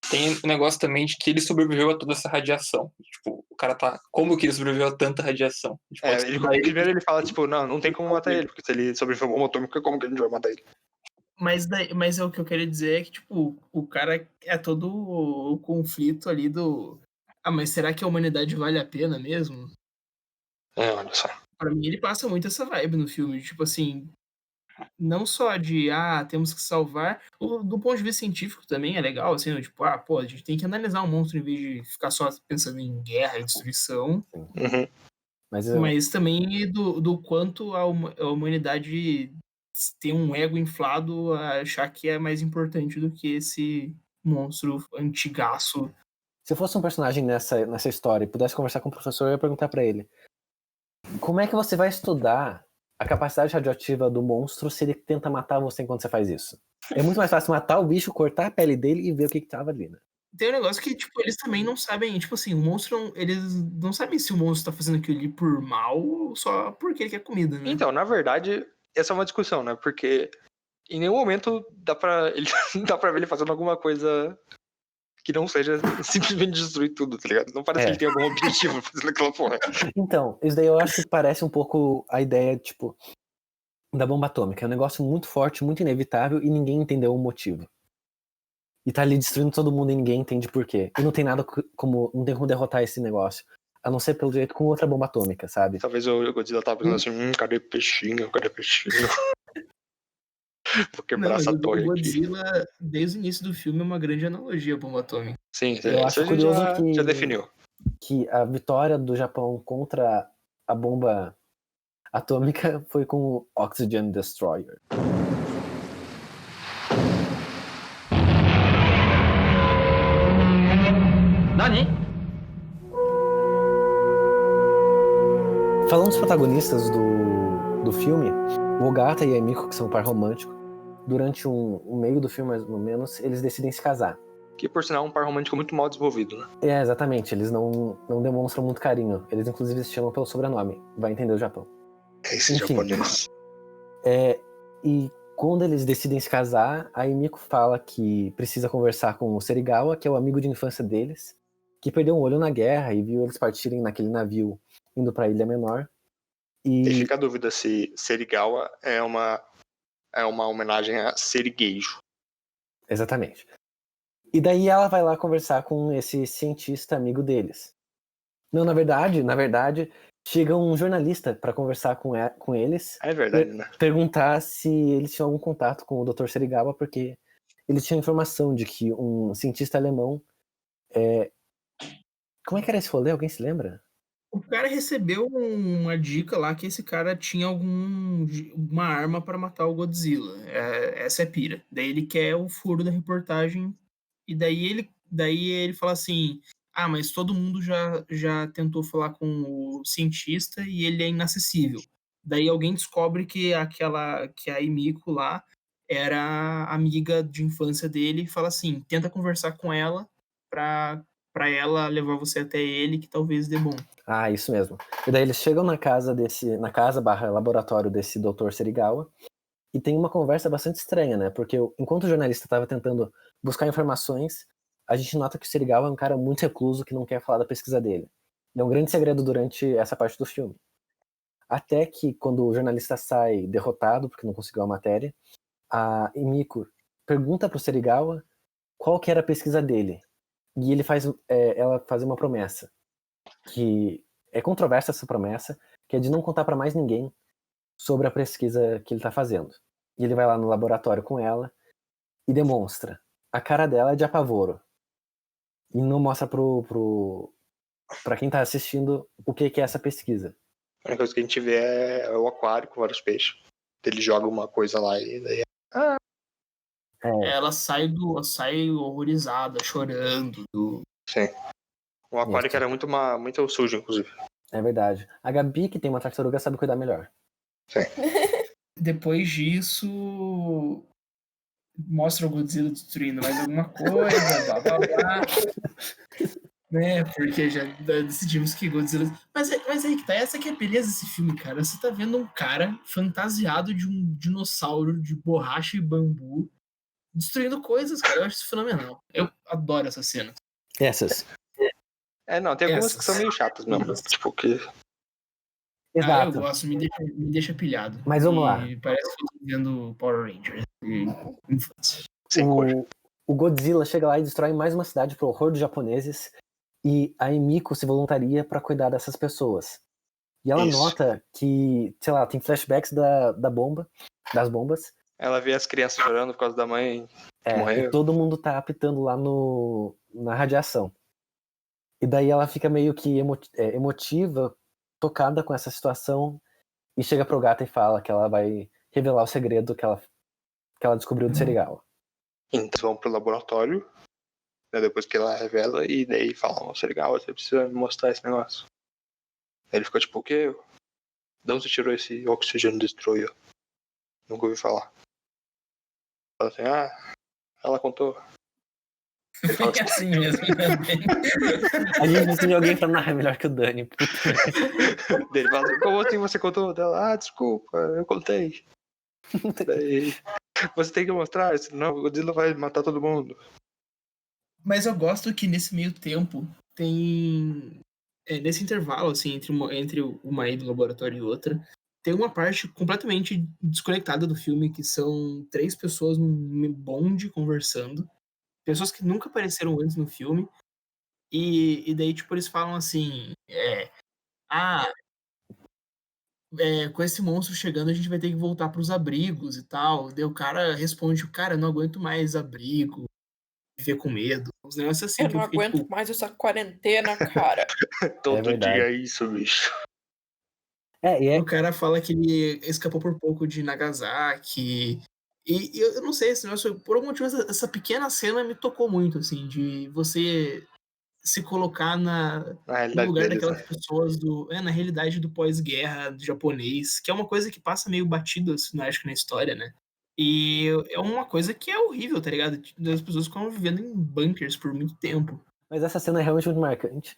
Tem um negócio também de que ele sobreviveu a toda essa radiação. Tipo, o cara tá. Como que ele sobreviveu a tanta radiação? A gente pode estudar ele. Primeiro ele fala, tipo, não tem como matar ele, porque se ele sobreviveu a bomba atômica, como que a gente vai matar ele? Mas é o que eu quero dizer é que, tipo, o cara é todo o conflito ali do... mas será que a humanidade vale a pena mesmo? Olha só. Pra mim, ele passa muito essa vibe no filme. Tipo assim, não só de, temos que salvar. Do ponto de vista científico também é legal, assim, tipo, a gente tem que analisar um monstro em vez de ficar só pensando em guerra e destruição. Uhum. Mas também do quanto a humanidade tem um ego inflado a achar que é mais importante do que esse monstro antigaço. Se eu fosse um personagem nessa história e pudesse conversar com o professor, eu ia perguntar pra ele: como é que você vai estudar a capacidade radioativa do monstro se ele tenta matar você enquanto você faz isso? É muito mais fácil matar o bicho, cortar a pele dele e ver o que tava ali, né? Tem um negócio que, tipo, eles também não sabem, tipo assim, o monstro, eles não sabem se o monstro tá fazendo aquilo ali por mal ou só porque ele quer comida, né? Então, na verdade, essa é uma discussão, né? Porque em nenhum momento dá pra ver ele fazendo alguma coisa que não seja simplesmente destruir tudo, tá ligado? Não parece que ele tem algum objetivo fazendo aquela porra. Então, isso daí eu acho que parece um pouco a ideia, tipo, da bomba atômica. É um negócio muito forte, muito inevitável e ninguém entendeu o motivo. E tá ali destruindo todo mundo e ninguém entende por quê. E não tem nada não tem como derrotar esse negócio. A não ser pelo jeito com outra bomba atômica, sabe? Talvez o Godzilla tava pensando assim, cadê peixinho? Vou quebrar essa torre o aqui. Godzilla, desde o início do filme, é uma grande analogia à bomba atômica. Sim, Eu acho isso a gente curioso já definiu. que a vitória do Japão contra a bomba atômica foi com o Oxygen Destroyer. Nani? Falando dos protagonistas do filme, o Ogata e a Emiko, que são um par romântico, durante um meio do filme, mais ou menos, eles decidem se casar. Que, por sinal, é um par romântico muito mal desenvolvido, né? Exatamente, eles não demonstram muito carinho. Eles, inclusive, se chamam pelo sobrenome. Vai entender o Japão. Esse Enfim. japonês. E Quando eles decidem se casar, a Emiko fala que precisa conversar com o Serigawa, que é o amigo de infância deles, que perdeu um olho na guerra e viu eles partirem naquele navio indo pra Ilha Menor. E E fica a dúvida se Serigawa é uma homenagem a Serigueijo. exatamente. E daí ela vai lá conversar com esse cientista amigo deles. Não, na verdade, chega um jornalista para conversar com eles, É verdade, né? perguntar se eles tinham algum contato com o Dr. Serigawa, porque ele tinha informação de que um cientista alemão... Como é que era esse rolê? Alguém se lembra? O cara recebeu uma dica lá que esse cara tinha uma arma para matar o Godzilla. Essa é pira. Daí ele quer o furo da reportagem e daí ele fala assim: ah, mas todo mundo já tentou falar com o cientista e ele é inacessível. Daí alguém descobre que a Emiko lá era amiga de infância dele e fala assim: tenta conversar com ela para ela levar você até ele, que talvez dê bom. Ah, isso mesmo. E daí eles chegam na casa barra laboratório desse Dr. Serigawa e tem uma conversa bastante estranha, né? Porque enquanto o jornalista estava tentando buscar informações, a gente nota que o Serigawa é um cara muito recluso que não quer falar da pesquisa dele. E é um grande segredo durante essa parte do filme. Até que quando o jornalista sai derrotado porque não conseguiu a matéria, a Emiko pergunta pro Serigawa qual que era a pesquisa dele. E ela faz uma promessa, que é controversa essa promessa, que é de não contar para mais ninguém sobre a pesquisa que ele tá fazendo. E ele vai lá no laboratório com ela e demonstra. A cara dela é de apavoro. E não mostra pra quem tá assistindo o que é essa pesquisa. A única coisa que a gente vê é o aquário com vários peixes. Ele joga uma coisa lá e daí... Ela sai horrorizada, chorando. Sim. Um aquário Isso. que era muito sujo, inclusive. É verdade. A Gabi, que tem uma tartaruga, sabe cuidar melhor. Sim. Depois disso, mostra o Godzilla destruindo mais alguma coisa, blá blá blá. Né, porque já decidimos que Godzilla... Mas aí que tá, essa que é a beleza desse filme, cara. Você tá vendo um cara fantasiado de um dinossauro de borracha e bambu destruindo coisas, cara. Eu acho isso fenomenal. Eu adoro essa cena. Essas. Não, tem algumas Essas. que são meio chatas mesmo. Tipo que... Eu Exato. gosto, me deixa pilhado. Mas vamos lá. Parece que eu tô vendo Power Rangers. Sem cor. O Godzilla chega lá e destrói mais uma cidade pro horror dos japoneses. E a Emiko se voluntaria pra cuidar dessas pessoas. E ela Isso. nota que, sei lá, tem flashbacks das bombas. Ela vê as crianças chorando por causa da mãe que E morreu. todo mundo tá apitando lá na radiação. E daí ela fica meio que emotiva, tocada com essa situação, e chega pro Gata e fala que ela vai revelar o segredo que ela descobriu do Serigawa. Então vão pro laboratório, né, depois que ela revela, e daí falam, você legal, você precisa me mostrar esse negócio. Aí ele ficou tipo, o quê? De onde você tirou esse oxigênio destroyer? Nunca ouvi falar. Fala assim, ela contou. Ele fala É assim mesmo, né? A gente precisa de alguém falando, é melhor que o Dani. Puta. Ele fala assim, como assim você contou? Dela, desculpa, eu contei. Daí, você tem que mostrar, senão o Godzilla vai matar todo mundo. Mas eu gosto que nesse meio tempo tem... nesse intervalo, assim, entre uma ida do laboratório e outra, tem uma parte completamente desconectada do filme, que são 3 pessoas num bonde conversando. Pessoas que nunca apareceram antes no filme. E daí, tipo, eles falam assim... com esse monstro chegando, a gente vai ter que voltar pros abrigos e tal. Daí o cara responde, cara, não aguento mais abrigo, viver com medo. Uns negócios assim Eu que não eu fiquei, aguento tipo, mais essa quarentena, cara. Todo verdade. dia é isso, bicho. O cara fala que ele escapou por pouco de Nagasaki. E eu não sei, esse negócio, por algum motivo, essa pequena cena me tocou muito, assim, de você se colocar no realidade lugar deles, daquelas né? pessoas na realidade do pós-guerra do japonês, que é uma coisa que passa meio batido, assim, acho que na história, né? E é uma coisa que é horrível, tá ligado? As pessoas ficam vivendo em bunkers por muito tempo. Mas essa cena é realmente muito marcante.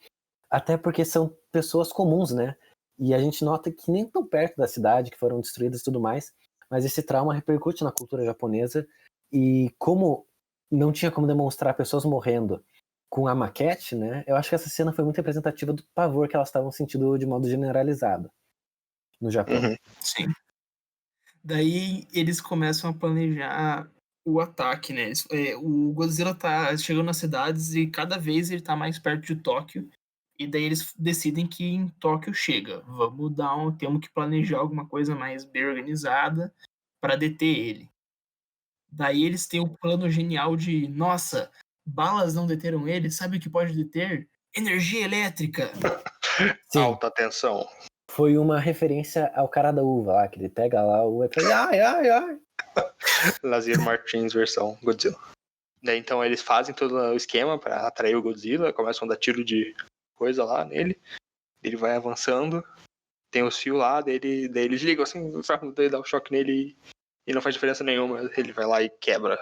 Até porque são pessoas comuns, né? E a gente nota que nem tão perto da cidade, que foram destruídas e tudo mais, mas esse trauma repercute na cultura japonesa, e como não tinha como demonstrar pessoas morrendo com a maquete, né, eu acho que essa cena foi muito representativa do pavor que elas estavam sentindo de modo generalizado no Japão. Sim. Daí eles começam a planejar o ataque, né? O Godzilla tá chegando nas cidades e cada vez ele tá mais perto de Tóquio. E daí eles decidem que em Tóquio chega. Temos que planejar alguma coisa mais bem organizada para deter ele. Daí eles têm o plano genial de, nossa, balas não deteram ele, sabe o que pode deter? Energia elétrica! Sim. Alta tensão. Foi uma referência ao cara da uva lá, que ele pega lá a uva e fala, ai, ai, ai. Lazier Martins versão Godzilla. Daí então eles fazem todo o esquema pra atrair o Godzilla, começam a dar tiro de coisa lá nele, ele vai avançando, tem os fios lá, daí eles ligam assim, daí dá um choque nele e não faz diferença nenhuma, ele vai lá e quebra.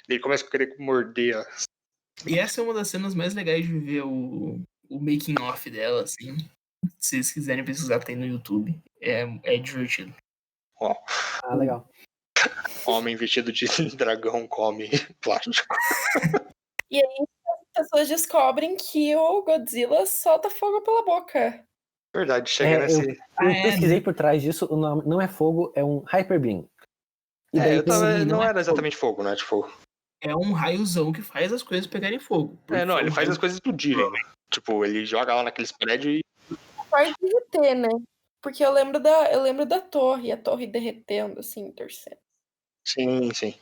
Daí ele começa a querer morder. E essa é uma das cenas mais legais de ver o making off dela, assim. Se vocês quiserem pesquisar, tem no YouTube. É divertido. Ó, Ah, legal. homem vestido de dragão come plástico. E aí as pessoas descobrem que o Godzilla solta fogo pela boca. Verdade, chega nesse... Eu pesquisei por trás disso, o nome não é fogo, é um Hyper Beam. E daí não era exatamente fogo, né? Tipo... É um raiozão que faz as coisas pegarem fogo. não, ele faz as coisas explodirem, né? Tipo, ele joga lá naqueles prédios e... Pode derreter, né? Porque eu lembro da torre, a torre derretendo, assim, torcendo. Sim, sim.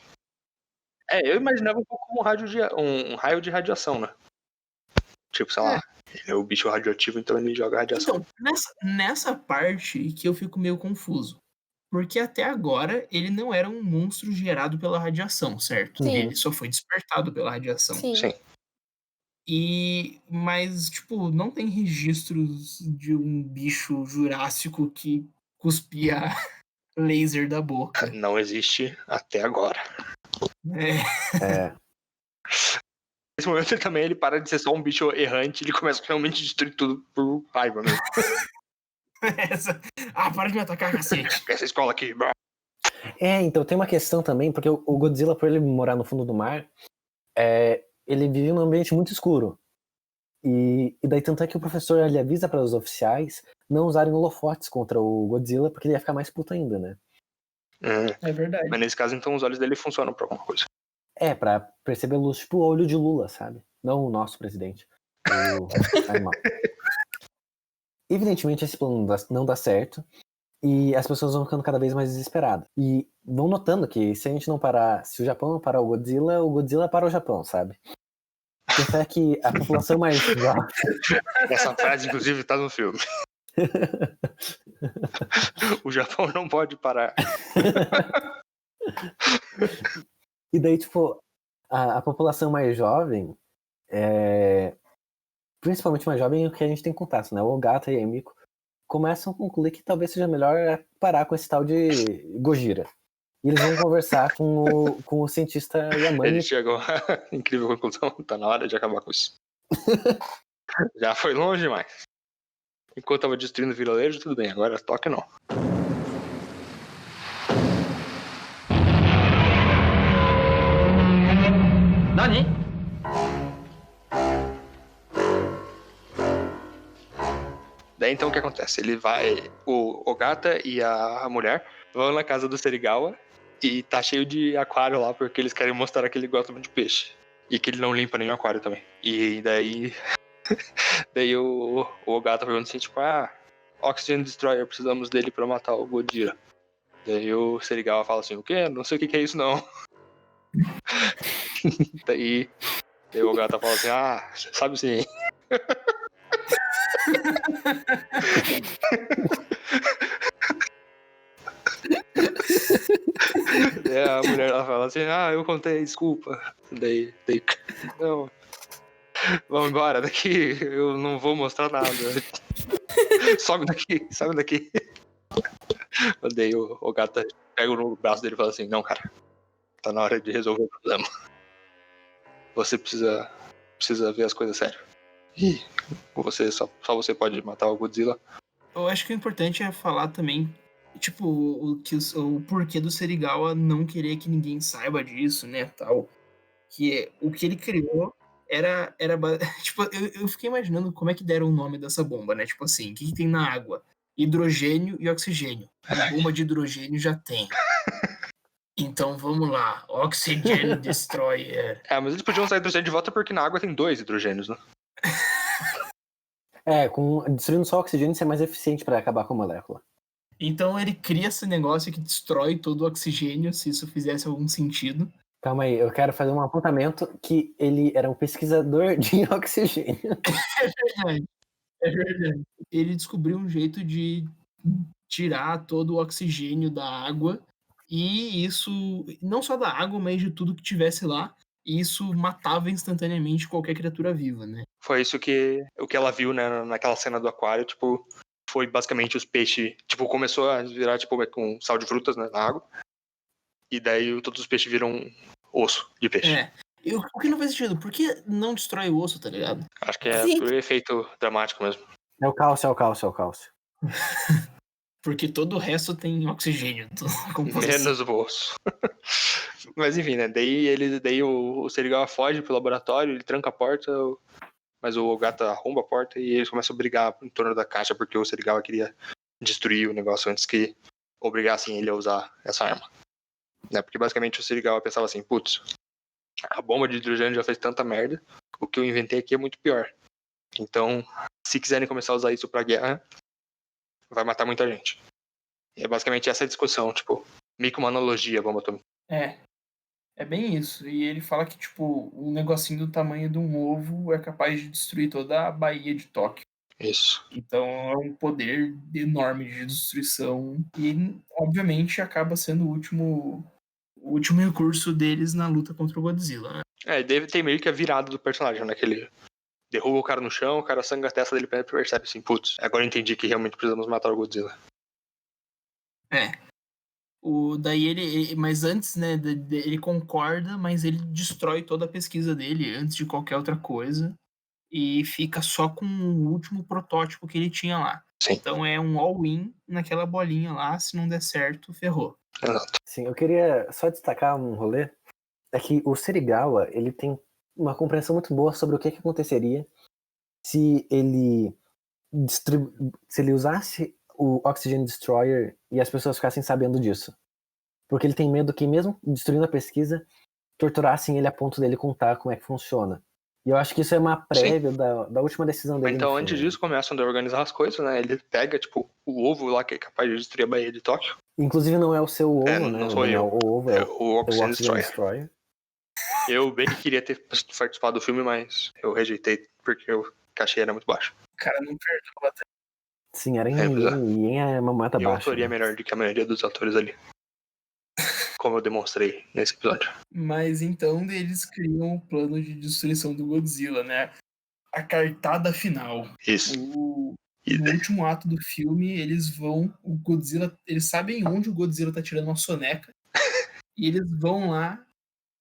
Eu imaginava um pouco como um raio de radiação, né? Tipo, sei lá, ele é o bicho radioativo, então ele joga radiação. Então, nessa parte que eu fico meio confuso. Porque até agora ele não era um monstro gerado pela radiação, certo? Sim. Ele só foi despertado pela radiação. Sim. Mas, tipo, não tem registros de um bicho jurássico que cuspia laser da boca. Não existe até agora. Nesse momento também ele para de ser só um bicho errante, ele começa a realmente a destruir tudo por raiva mesmo. Para de me atacar, cacete. Essa escola aqui. Então tem uma questão também, porque o Godzilla, por ele morar no fundo do mar, ele vive num ambiente muito escuro. E daí tanto é que o professor ele avisa para os oficiais não usarem holofotes contra o Godzilla, porque ele ia ficar mais puto ainda, né? É verdade. Mas nesse caso, então, os olhos dele funcionam pra alguma coisa. Pra perceber luz, tipo o olho de Lula, sabe? Não o nosso presidente. O animal. Evidentemente esse plano não dá certo. E as pessoas vão ficando cada vez mais desesperadas. E vão notando que se a gente não parar, se o Japão não parar o Godzilla para o Japão, sabe? Tanto é que a população mais jovem... Essa frase, inclusive, tá no filme. O Japão não pode parar. E daí, tipo, a população mais jovem, principalmente mais jovem, é o que a gente tem contato, né? O Ogata e a Emiko começam a concluir que talvez seja melhor parar com esse tal de Gojira. E eles vão conversar com o cientista Yamane. Eles chegam à incrível conclusão, tá na hora de acabar com isso. Já foi longe demais. Enquanto tava destruindo o vilarejo, tudo bem, agora toque não. Nani? Daí então o que acontece? O Ogata e a mulher vão na casa do Serigawa e tá cheio de aquário lá porque eles querem mostrar que ele gosta muito de peixe. E que ele não limpa nenhum aquário também. E daí o Ogata pergunta assim, tipo, Oxygen Destroyer, precisamos dele pra matar o Godzilla. Daí o Serigawa fala assim, o quê? Não sei o que é isso não. daí o Ogata fala assim, sabe sim. Daí a mulher ela fala assim, eu contei, desculpa. Daí não, vamos embora daqui, eu não vou mostrar nada. Sobe daqui. Daí o Gata pega no braço dele e fala assim, não, cara, tá na hora de resolver o problema. Você precisa ver as coisas sério. Só você pode matar o Godzilla. Eu acho que o importante é falar também tipo, o porquê do Serigawa não querer que ninguém saiba disso, né, tal. Que o que ele criou era tipo, eu fiquei imaginando como é que deram o nome dessa bomba, né? Tipo assim, o que tem na água? Hidrogênio e oxigênio. A bomba de hidrogênio já tem. Então vamos lá, Oxygen Destroyer. Mas eles podiam usar hidrogênio de volta porque na água tem 2 hidrogênios, né? Destruindo só o oxigênio, isso é mais eficiente para acabar com a molécula. Então ele cria esse negócio que destrói todo o oxigênio, se isso fizesse algum sentido. Calma aí, eu quero fazer um apontamento que ele era um pesquisador de oxigênio. É verdade. Ele descobriu um jeito de tirar todo o oxigênio da água, e isso, não só da água, mas de tudo que tivesse lá, e isso matava instantaneamente qualquer criatura viva, né? Foi isso o que ela viu, né, naquela cena do aquário, tipo, foi basicamente os peixes, tipo, começou a virar, tipo, com sal de frutas, né, na água, e daí todos os peixes viram osso de peixe. O que não faz sentido, por que não destrói o osso, tá ligado? Acho que é Sim. por efeito dramático mesmo. É o cálcio. Porque todo o resto tem oxigênio. Menos o osso. Mas enfim, né? Daí o Serigawa foge pro laboratório, ele tranca a porta, mas o gato arromba a porta e eles começam a brigar em torno da caixa porque o Serigawa queria destruir o negócio antes que obrigassem ele a usar essa arma. Né? Porque basicamente o Serigawa pensava assim, putz, a bomba de hidrogênio já fez tanta merda, o que eu inventei aqui é muito pior. Então, se quiserem começar a usar isso pra guerra, vai matar muita gente. E é basicamente essa discussão, tipo, meio que uma analogia a bomba atômica. É bem isso. E ele fala que, tipo, um negocinho do tamanho de um ovo é capaz de destruir toda a Baía de Tóquio. Isso. Então é um poder enorme de destruição. E, obviamente, acaba sendo o último recurso deles na luta contra o Godzilla, né? E deve ter meio que a virada do personagem, né? Que ele derruba o cara no chão, o cara sangra a testa dele e percebe assim, putz, agora eu entendi que realmente precisamos matar o Godzilla. Daí mas antes, né, ele concorda, mas ele destrói toda a pesquisa dele antes de qualquer outra coisa e fica só com o último protótipo que ele tinha lá. Sim. Então é um all-in naquela bolinha lá, se não der certo, ferrou. Exato. Sim, eu queria só destacar um rolê, é que o Serigawa, ele tem uma compreensão muito boa sobre o que aconteceria se ele usasse o Oxygen Destroyer e as pessoas ficassem sabendo disso. Porque ele tem medo que, mesmo destruindo a pesquisa, torturassem ele a ponto dele contar como é que funciona. E eu acho que isso é uma prévia da última decisão dele. Então, antes disso, começam a organizar as coisas, né? Ele pega, tipo, o ovo lá que é capaz de destruir a Baía de Tóquio. Inclusive, não é o seu ovo, né? Não sou eu. O ovo é o Oxygen Destroyer. Destroyer. Eu bem queria ter participado do filme, mas eu rejeitei porque o cachê era muito baixo. O cara não perdoa. Sim, era em uma mata E eu baixa. atuaria melhor do que a maioria dos atores ali. Como eu demonstrei nesse episódio. Mas então eles criam o plano de destruição do Godzilla, né? A cartada final. Isso. No último ato do filme, o Godzilla, eles sabem onde o Godzilla tá tirando uma soneca e eles vão lá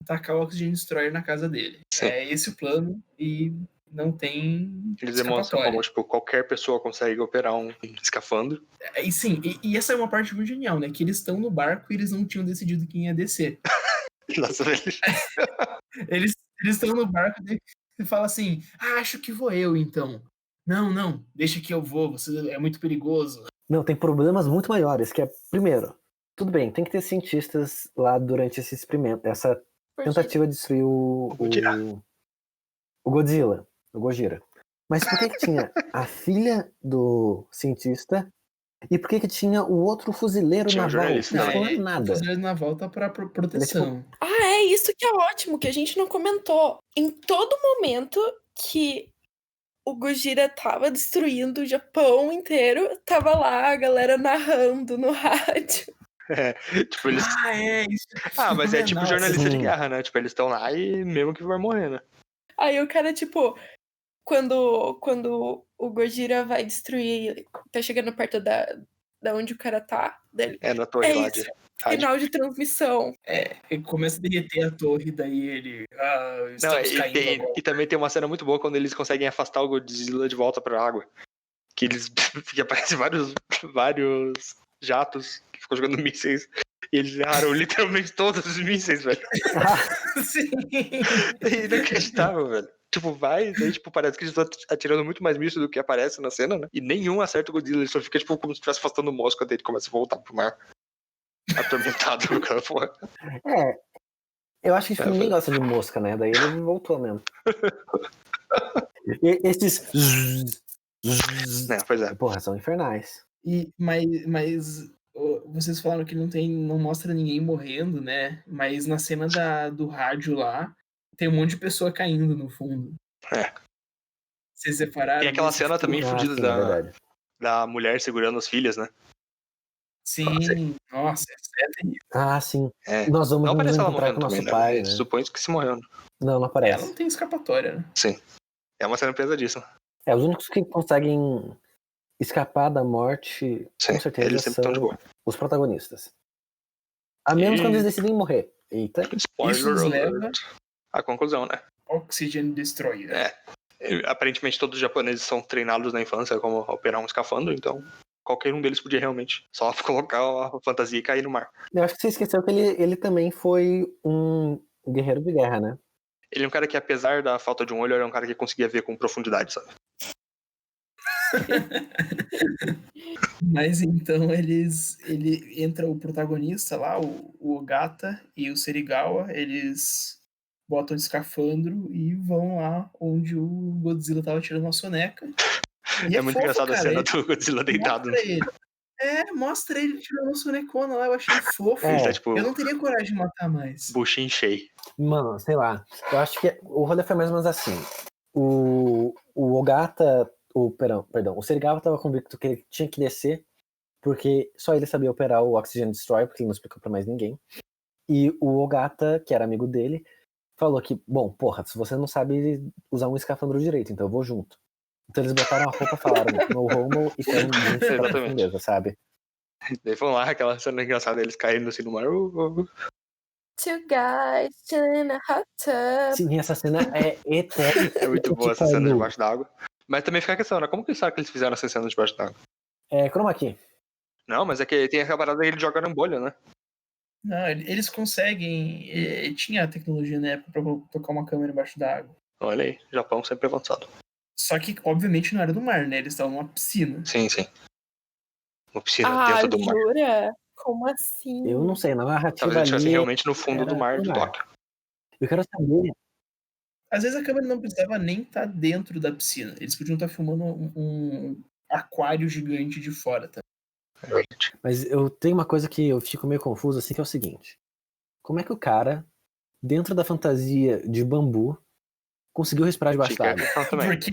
tacar o Oxygen Destroyer na casa dele. Sim. É esse o plano e não tem Eles demonstram como, tipo, qualquer pessoa consegue operar um escafandro. E sim, e essa é uma parte muito genial, né? Que eles estão no barco e eles não tinham decidido quem ia descer. Nossa, Eles estão no barco e você fala assim, acho que vou eu, então. Não, deixa que eu vou, você é muito perigoso. Não, tem problemas muito maiores, que é, primeiro, tudo bem, tem que ter cientistas lá durante esse experimento, essa tentativa de destruir o Godzilla, o Gojira. Mas por que tinha a filha do cientista e por que tinha o outro fuzileiro Tinha um naval? jornalista Não também. é nada. O fuzileiro naval tá pra proteção. É isso que é ótimo, que a gente não comentou. Em todo momento que o Gojira tava destruindo o Japão inteiro, tava lá a galera narrando no rádio. Tipo, eles... Isso. mas é tipo Fenomenal. jornalista de Sim. guerra, né? Tipo, eles estão lá e mesmo que vai morrer, né? Aí o cara, tipo, quando o Gojira vai destruir, tá chegando perto da onde o cara tá, dele. Na torre lá de Isso, rádio. final de transmissão. Ele começa a derreter a torre, daí ele... estamos caindo agora. E também tem uma cena muito boa quando eles conseguem afastar o Godzilla de volta pra água. Que eles... que aparecem vários jatos que ficam jogando mísseis. E eles erraram literalmente todos os mísseis, velho. Sim. É inacreditável, velho. Tipo, vai, daí, tipo, parece que eles estão atirando muito mais mísseis do que aparece na cena, né? E nenhum acerta o Godzilla, ele só fica, tipo, como se estivesse afastando mosca dele e começa a voltar pro mar. Atormentado no campo. É, eu acho que tipo, ninguém gosta de mosca, né? Daí ele voltou mesmo. E esses... Pois é. Porra, são infernais. Mas vocês falaram que não mostra ninguém morrendo, né? Mas na cena do rádio lá, tem um monte de pessoa caindo no fundo. É. Vocês separaram? Tem aquela isso? cena também fodida sim, é verdade. da mulher segurando as filhas, né? Sim, nossa, isso é terrível. Ah, sim. É. Nós vamos Não nos aparece ela encontrar morrendo com o nosso também, pai, né? né? Supõe que se morreu, né? Não Ela aparece. não tem escapatória, né? Sim. É uma cena pesadíssima. É, os únicos que conseguem escapar da morte, Sim, com certeza, eles sempre estão de são boa. os protagonistas. A menos quando eles decidem morrer. Eita. Spoiler Isso nos alert. leva- A conclusão, né? Oxygen Destroyer. Aparentemente todos os japoneses são treinados na infância como operar um escafandro, então qualquer um deles podia realmente só colocar a fantasia e cair no mar. Eu acho que você esqueceu que ele também foi um guerreiro de guerra, né? Ele é um cara que, apesar da falta de um olho, era um cara que conseguia ver com profundidade, sabe? Mas então ele entra o protagonista lá, o Ogata e o Serigawa, eles botam o escafandro e vão lá onde o Godzilla tava tirando uma soneca. E É muito fofo, engraçada a cara, cena ele do Godzilla deitado. mostra ele. Mostra ele tirando uma sonecona lá, eu achei fofo. É. Ele tá, tipo, Eu não teria coragem de matar mais. buchinho cheio. Mano, sei lá. Eu acho que o rolê foi mais ou menos assim. O Ogata. Perdão, o Serigawa tava convicto que ele tinha que descer, porque só ele sabia operar o Oxygen Destroyer, porque ele não explicou pra mais ninguém. E o Ogata, que era amigo dele, falou que, bom, porra, se você não sabe usar um escafandro direito, então eu vou junto. Então eles botaram a roupa, falaram no homo e foram juntos para a Exatamente. profundeza, sabe? Daí vão lá, aquela cena engraçada, eles caindo assim no mar. Two guys chilling in a hot tub. Sim, essa cena é eterna. É muito boa essa Tipo, cena debaixo d'água. Mas também fica a questão, né? Como que será que eles fizeram essa cena debaixo d'água? É, chroma key. Não, mas é que tem a parada que ele joga na bolha, né? Não, eles conseguem. Tinha a tecnologia na época pra tocar uma câmera embaixo da água. Olha aí, Japão sempre avançado. Só que, obviamente, não era do mar, né? Eles estavam numa piscina. Sim, sim. Uma piscina dentro do mar. Jura? Como assim? Eu não sei, na narrativa Talvez ele estivesse ali... realmente no fundo do era mar no de mar. Tóquio. Eu quero saber... Às vezes a câmera não precisava nem estar dentro da piscina. Eles podiam estar filmando um aquário gigante de fora, tá? Mas eu tenho uma coisa que eu fico meio confuso, assim, que é o seguinte. Como é que o cara, dentro da fantasia de bambu, conseguiu respirar debaixo Fica a d'água? questão também. Porque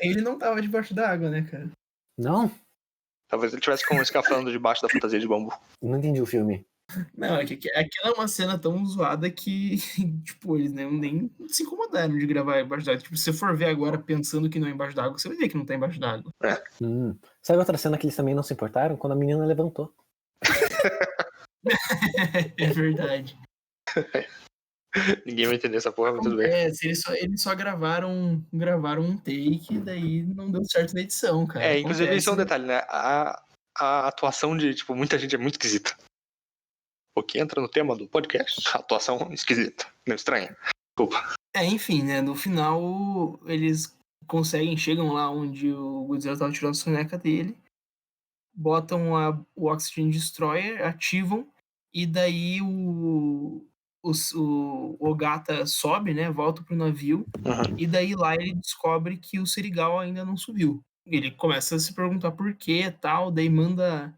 ele não tava debaixo da água, né, cara? Não? Talvez ele tivesse com um escafandro debaixo da fantasia de bambu. Não entendi o filme. Não, aquela é uma cena tão zoada que, tipo, eles nem se incomodaram de gravar embaixo d'água. Tipo, se você for ver agora pensando que não é embaixo d'água, você vai ver que não tá embaixo d'água. Sabe outra cena que eles também não se importaram? Quando a menina levantou. É verdade. Ninguém vai entender essa porra, mas tudo bem. Eles só gravaram um take e daí não deu certo na edição, cara. Inclusive isso é um Acontece. detalhe, né? A atuação de, tipo, muita gente é muito esquisita. O que entra no tema do podcast, a atuação esquisita, meio estranha. Desculpa. Enfim, né? No final, eles chegam lá onde o Godzilla tava tirando a soneca dele, botam o Oxygen Destroyer, ativam, e daí o Ogata sobe, né? Volta pro navio, e daí lá ele descobre que o Serigawa ainda não subiu. Ele começa a se perguntar por quê e tal, daí manda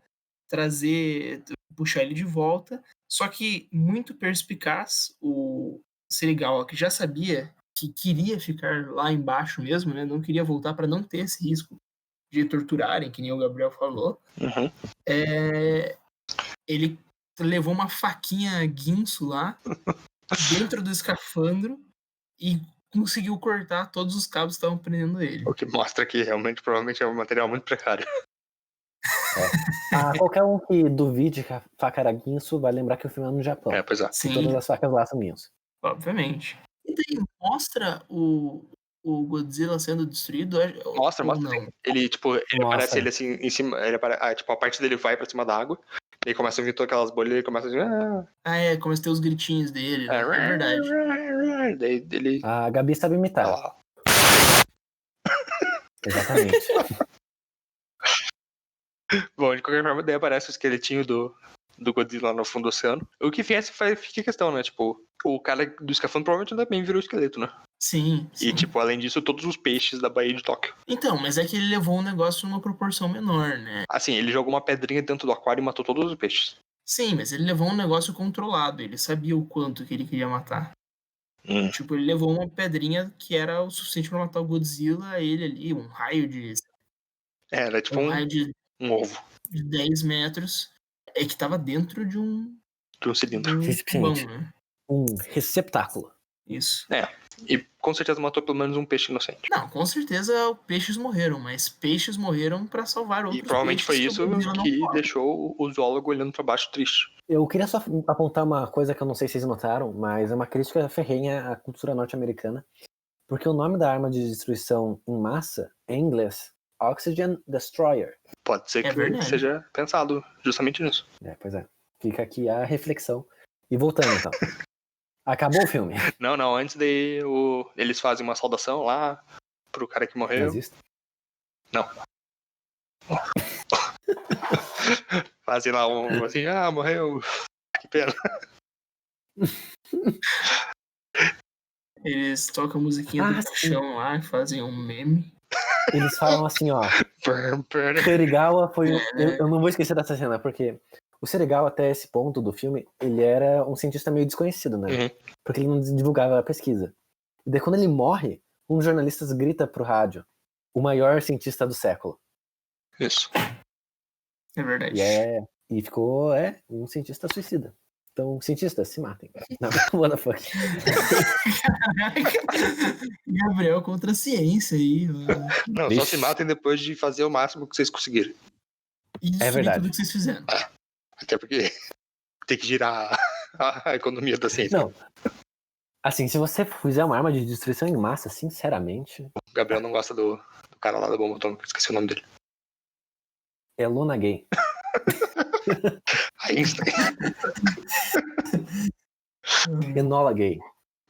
puxar ele de volta, só que muito perspicaz, o Serigawa, que já sabia que queria ficar lá embaixo mesmo, né? Não queria voltar para não ter esse risco de torturarem, que nem o Gabriel falou. Ele levou uma faquinha guinso lá dentro do escafandro e conseguiu cortar todos os cabos que estavam prendendo ele. O que mostra que realmente, provavelmente, é um material muito precário. Qualquer um que duvide que a faca era guinso vai lembrar que o filme é no Japão. Pois é. E Sim, todas as facas lá são guinso. obviamente. E daí mostra o o Godzilla sendo destruído? Mostra. Não. Ele, tipo, ele Mostra. aparece ele assim em cima. Tipo, a parte dele vai pra cima da água. E aí começa a vir todas aquelas bolhas e ele começa a dizer. Começa a ter os gritinhos dele, né? É verdade. Daí ele. A Gabi sabe Tá imitar. lá. Exatamente. Bom, de qualquer forma, daí aparece o esqueletinho do Godzilla no fundo do oceano. O que fica a questão, né? Tipo, o cara do escafandro provavelmente também virou esqueleto, né? Sim. E, tipo, além disso, todos os peixes da Baía de Tóquio. Então, mas é que ele levou um negócio numa proporção menor, né? Assim, ele jogou uma pedrinha dentro do aquário e matou todos os peixes. Sim, mas ele levou um negócio controlado. Ele sabia o quanto que ele queria matar. Tipo, ele levou uma pedrinha que era o suficiente pra matar o Godzilla, ele ali, um raio de... Era tipo raio de um ovo 10 metros, que tava dentro de um de um cilindro. tubão, Recipiente. né? Um receptáculo. Isso. E com certeza matou pelo menos um peixe inocente. Não, com certeza peixes morreram, mas peixes morreram pra salvar outros E provavelmente foi peixes isso o Godzilla não que pode. deixou o zoólogo olhando pra baixo triste. Eu queria só apontar uma coisa que eu não sei se vocês notaram, mas é uma crítica ferrenha à cultura norte-americana. Porque o nome da arma de destruição em massa, em inglês, Oxygen Destroyer. Pode ser É que verdade. seja pensado justamente nisso. Pois é. Fica aqui a reflexão. E voltando então. Acabou o filme. Não, antes daí eles fazem uma saudação lá pro cara que morreu. Nazista. Não. Fazem lá assim, morreu. Que pena. Eles tocam a musiquinha do sim. chão lá, fazem um meme. Eles falam assim, ó. Serigawa foi. Eu não vou esquecer dessa cena, porque o Serigawa, até esse ponto do filme, ele era um cientista meio desconhecido, né? Uhum. Porque ele não divulgava a pesquisa. E daí, quando ele morre, um dos jornalistas grita pro rádio: o maior cientista do século. Isso. É verdade. E ficou, um cientista suicida. Então, cientistas, se matem. Não, what the fuck. Gabriel contra a ciência aí. Não, só Vixe. se matem depois de fazer o máximo que vocês conseguirem. E destruir verdade. tudo que vocês fizeram. Até porque tem que girar a economia da ciência. Não. Assim, se você fizer uma arma de destruição em massa, sinceramente, O Gabriel não gosta do cara lá da bomba atômica, esqueci o nome dele. é Luna Gay. Einstein. Enola Gay.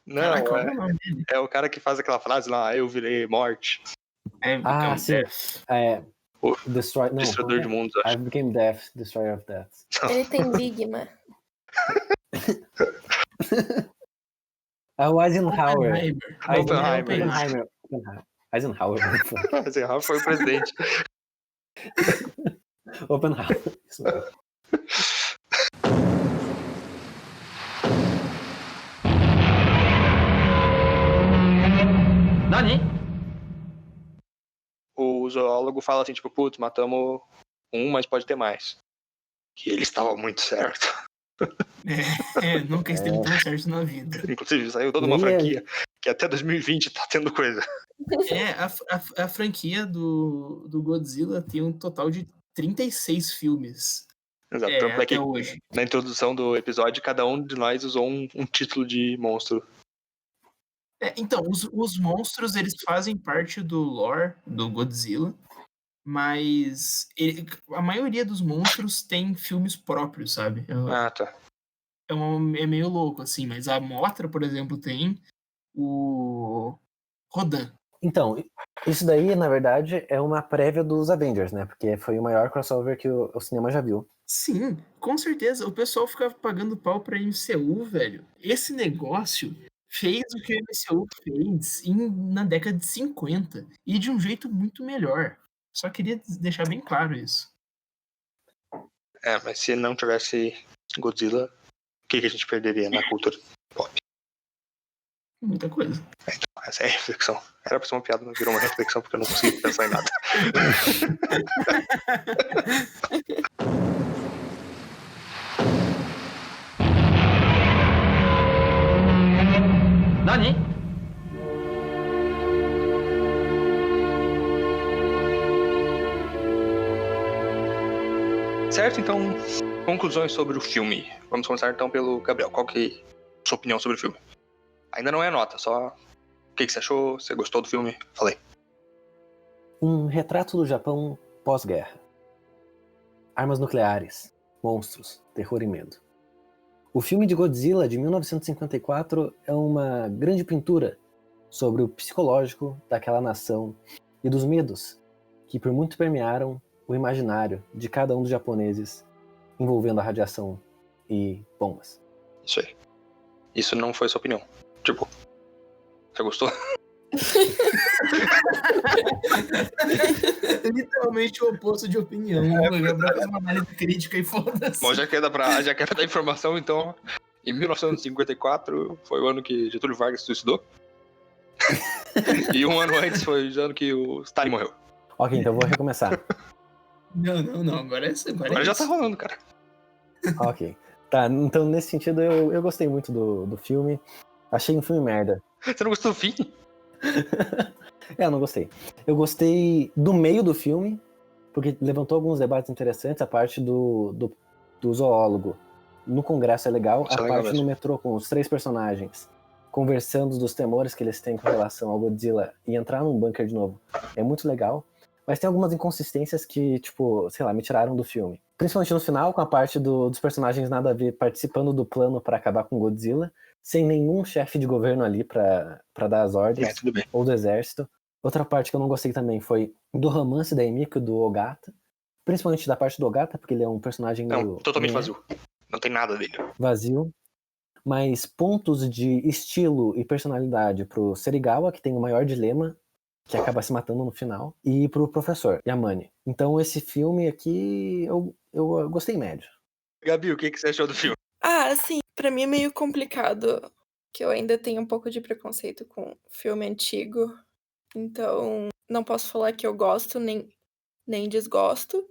Não, Caraca, qual é o nome dele? é o cara que faz aquela frase lá, eu virei morte. Ah, sim. O Destroy... Não, destruidor de mundos, acho. I became death, destroyer of death. Ele tem Bigma. O Eisenhower. Oppenheimer. Eisenhower. Eisenhower foi o presidente. Oppenheimer. Isso mesmo. O zoólogo fala assim, tipo, putz, matamos um, mas pode ter mais. E ele estava muito certo. Nunca esteve tão certo na vida. Inclusive, saiu toda uma franquia que até 2020 tá tendo coisa. A franquia do Godzilla tem um total de 36 filmes. Exato. Tanto é que Até hoje. na introdução do episódio, cada um de nós usou um título de monstro. Então, os monstros, eles fazem parte do lore do Godzilla, mas a maioria dos monstros tem filmes próprios, sabe? Tá. É meio louco, assim, mas a Mothra, por exemplo, tem o Rodan. Então, isso daí, na verdade, é uma prévia dos Avengers, né? Porque foi o maior crossover que o cinema já viu. Sim, com certeza. O pessoal ficava pagando pau pra MCU, velho. Esse negócio fez o que o MCU fez na década de 50. E de um jeito muito melhor. Só queria deixar bem claro isso. Mas se não tivesse Godzilla, o que a gente perderia na cultura pop? Muita coisa. Então, essa é a reflexão. Era pra ser uma piada, mas virou uma reflexão porque eu não consegui pensar em nada. Certo, então, conclusões sobre o filme. Vamos começar então pelo Gabriel. Qual que é a sua opinião sobre o filme? Ainda não é nota, só que você achou? Você gostou do filme? Falei. Um retrato do Japão pós-guerra. Armas nucleares, monstros, terror e medo. O filme de Godzilla de 1954 é uma grande pintura sobre o psicológico daquela nação e dos medos que por muito permearam o imaginário de cada um dos japoneses envolvendo a radiação e bombas. Isso aí. Isso não foi sua opinião. Tipo, você gostou? Literalmente o oposto de opinião. O Gabriel fez uma análise crítica e foda-se. Bom, já que é dar informação, então, em 1954 foi o ano que Getúlio Vargas se suicidou. E um ano antes foi o ano que o Stalin morreu. Ok, então eu vou recomeçar. Não. Agora é isso. Agora já tá rolando, cara. Ok. Tá, então nesse sentido eu gostei muito do filme. Achei um filme merda. Você não gostou do fim? Eu não gostei. Eu gostei do meio do filme, porque levantou alguns debates interessantes. A parte do zoólogo no Congresso é legal. Isso A é legal parte mesmo. no metrô com os 3 personagens conversando dos temores que eles têm com relação ao Godzilla e entrar num bunker de novo é muito legal. Mas tem algumas inconsistências que, tipo, sei lá, me tiraram do filme. Principalmente no final, com a parte dos personagens nada a ver participando do plano pra acabar com Godzilla, sem nenhum chefe de governo ali pra dar as ordens, Tudo bem. ou do exército. Outra parte que eu não gostei também foi do romance da Emiko e do Ogata. Principalmente da parte do Ogata, porque ele é um personagem Não, meio totalmente vazio. Não tem nada dele. vazio. Mas pontos de estilo e personalidade pro Serigawa, que tem o maior dilema, que acaba se matando no final, e pro professor, Yamane. Então esse filme aqui eu gostei médio. Gabi, o que você achou do filme? Assim, pra mim é meio complicado, que eu ainda tenho um pouco de preconceito com filme antigo. Então, não posso falar que eu gosto nem desgosto.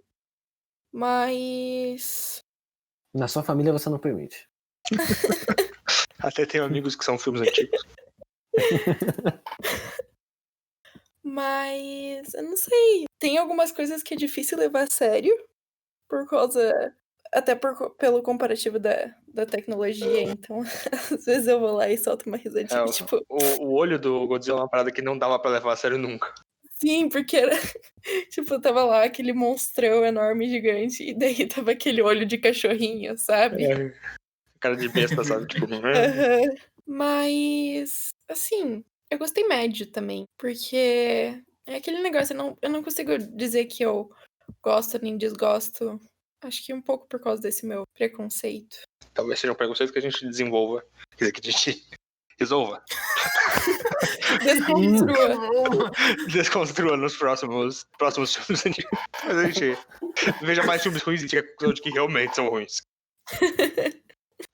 Mas Na sua família você não permite. Até tenho amigos que são filmes antigos. Mas eu não sei. Tem algumas coisas que é difícil levar a sério, por causa. Até pelo comparativo da tecnologia, então às vezes eu vou lá e solto uma risadinha, tipo. O olho do Godzilla é uma parada que não dava pra levar a sério nunca. Sim, porque era. Tipo, tava lá aquele monstrão enorme, gigante, e daí tava aquele olho de cachorrinho, sabe? Cara de besta, sabe? Tipo, Aham. Mas, assim, eu gostei médio também, porque é aquele negócio, eu não consigo dizer que eu gosto nem desgosto. Acho que um pouco por causa desse meu preconceito. talvez seja um preconceito que a gente desenvolva. Quer dizer, que a gente resolva. Desconstrua. Desconstrua nos próximos filmes antigos. Mas a gente veja mais filmes ruins e chegue à conclusão de que realmente são ruins.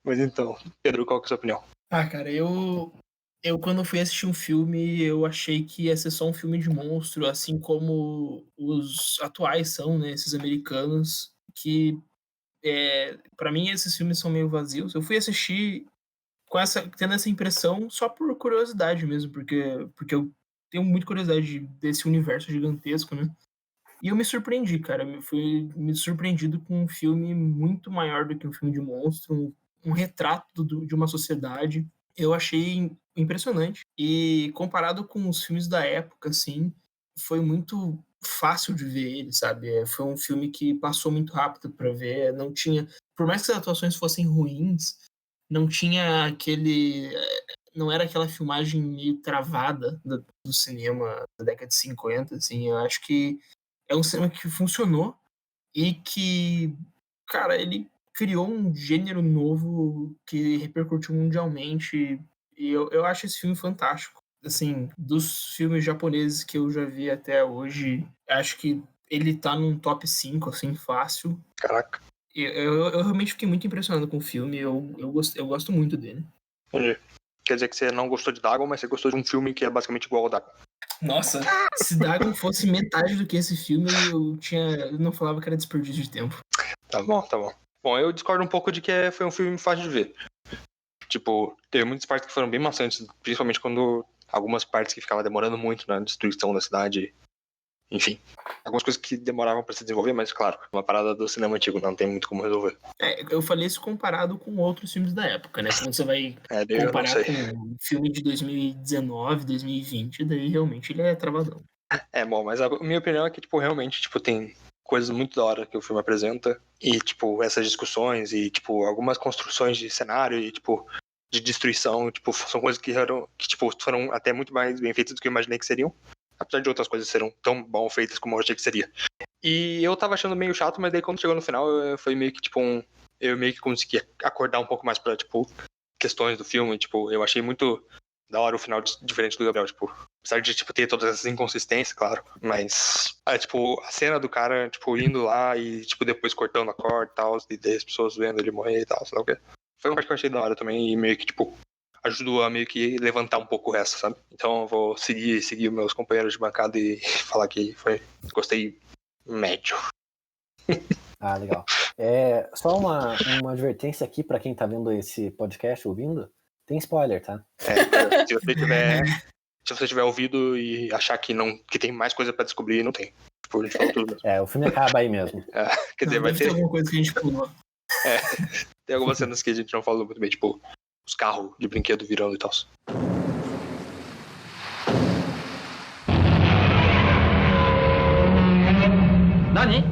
Mas então, Pedro, qual que é a sua opinião? Cara, eu quando fui assistir um filme, eu achei que ia ser só um filme de monstro, assim como os atuais são, né, esses americanos, que para mim esses filmes são meio vazios. Eu fui assistir tendo essa impressão só por curiosidade mesmo, porque eu tenho muita curiosidade desse universo gigantesco, né? E eu me surpreendi, cara. Fui me surpreendido com um filme muito maior do que um filme de monstro, um retrato de uma sociedade. Eu achei impressionante. E comparado com os filmes da época, assim, foi muito fácil de ver ele, sabe? Foi um filme que passou muito rápido para ver. Não tinha, por mais que as atuações fossem ruins, não tinha aquele, não era aquela filmagem meio travada do cinema da década de 50, assim. Eu acho que é um cinema que funcionou e que, cara, ele criou um gênero novo que repercutiu mundialmente. E eu acho esse filme fantástico. Assim, dos filmes japoneses que eu já vi até hoje, acho que ele tá num top 5, assim, fácil. Caraca. Eu realmente fiquei muito impressionado com o filme. Eu gosto muito dele. Entendi. Quer dizer que você não gostou de Dagon, mas você gostou de um filme que é basicamente igual ao Dagon. Nossa, se Dagon fosse metade do que esse filme, eu não falava que era desperdício de tempo. Tá bom, tá bom. Bom, eu discordo um pouco de que foi um filme fácil de ver. Tipo, teve muitas partes que foram bem maçantes, principalmente quando algumas partes que ficavam demorando muito na destruição da cidade enfim. Algumas coisas que demoravam pra se desenvolver, mas claro, uma parada do cinema antigo, não tem muito como resolver. Eu falei isso comparado com outros filmes da época, né? Quando você vai Daí eu não comparar sei. com um filme de 2019, 2020, daí realmente ele é travadão. Bom, mas a minha opinião é que, tipo, realmente, tipo, tem coisas muito da hora que o filme apresenta. E, tipo, essas discussões e, tipo, algumas construções de cenário e, tipo, de destruição, tipo, são coisas que foram até muito mais bem feitas do que eu imaginei que seriam. Apesar de outras coisas serem tão bom feitas como eu achei que seria. E eu tava achando meio chato, mas daí quando chegou no final, foi meio que, tipo, eu meio que consegui acordar um pouco mais pra, tipo, questões do filme. Tipo, eu achei muito da hora o final diferente do Gabriel, tipo, apesar de, tipo, ter todas essas inconsistências, claro, mas, tipo, a cena do cara, tipo, indo lá e, tipo, depois cortando a corda e tal, e daí as pessoas vendo ele morrer e tal, sei lá o quê. Foi uma parte que eu achei da hora também e meio que, tipo, ajudou a meio que levantar um pouco o resto, sabe? Então eu vou seguir os meus companheiros de bancada e falar que gostei médio. Ah, legal. Só uma advertência aqui pra quem tá vendo esse podcast, ouvindo. Tem spoiler, tá? Se você tiver ouvido e achar que tem mais coisa pra descobrir, não tem. Tipo, a gente falou tudo mesmo. O filme acaba aí mesmo. Quer dizer, vai Deve ter alguma coisa que a gente pulou. Tem algumas cenas que a gente não falou muito bem, tipo, os carros de brinquedo virando e tal. Nani?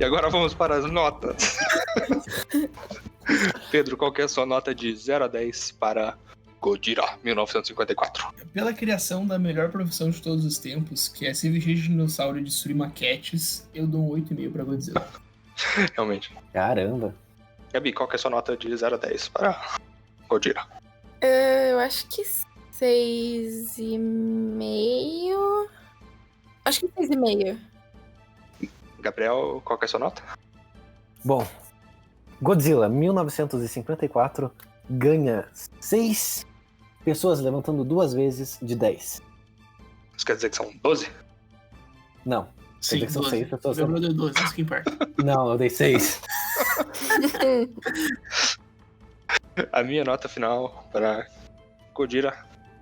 E agora vamos para as notas. Pedro, qual que é a sua nota de 0 a 10 para Gojira, 1954? Pela criação da melhor profissão de todos os tempos, que é se vestir de dinossauro e destruir maquetes, eu dou um 8,5 pra Godzilla. Realmente. Caramba. Gabi, qual que é a sua nota de 0 a 10 para Gojira? Eu acho que 6,5. Acho que 6,5. Gabriel, qual que é a sua nota? Bom, Godzilla, 1954, ganha 6 pessoas levantando 2 vezes de 10. Isso quer dizer que são 12? Não. Sim, Quer dizer que são 12. 6 pessoas. Gabriel deu 12, isso que importa. Não, eu dei 6. A minha nota final para Gojira,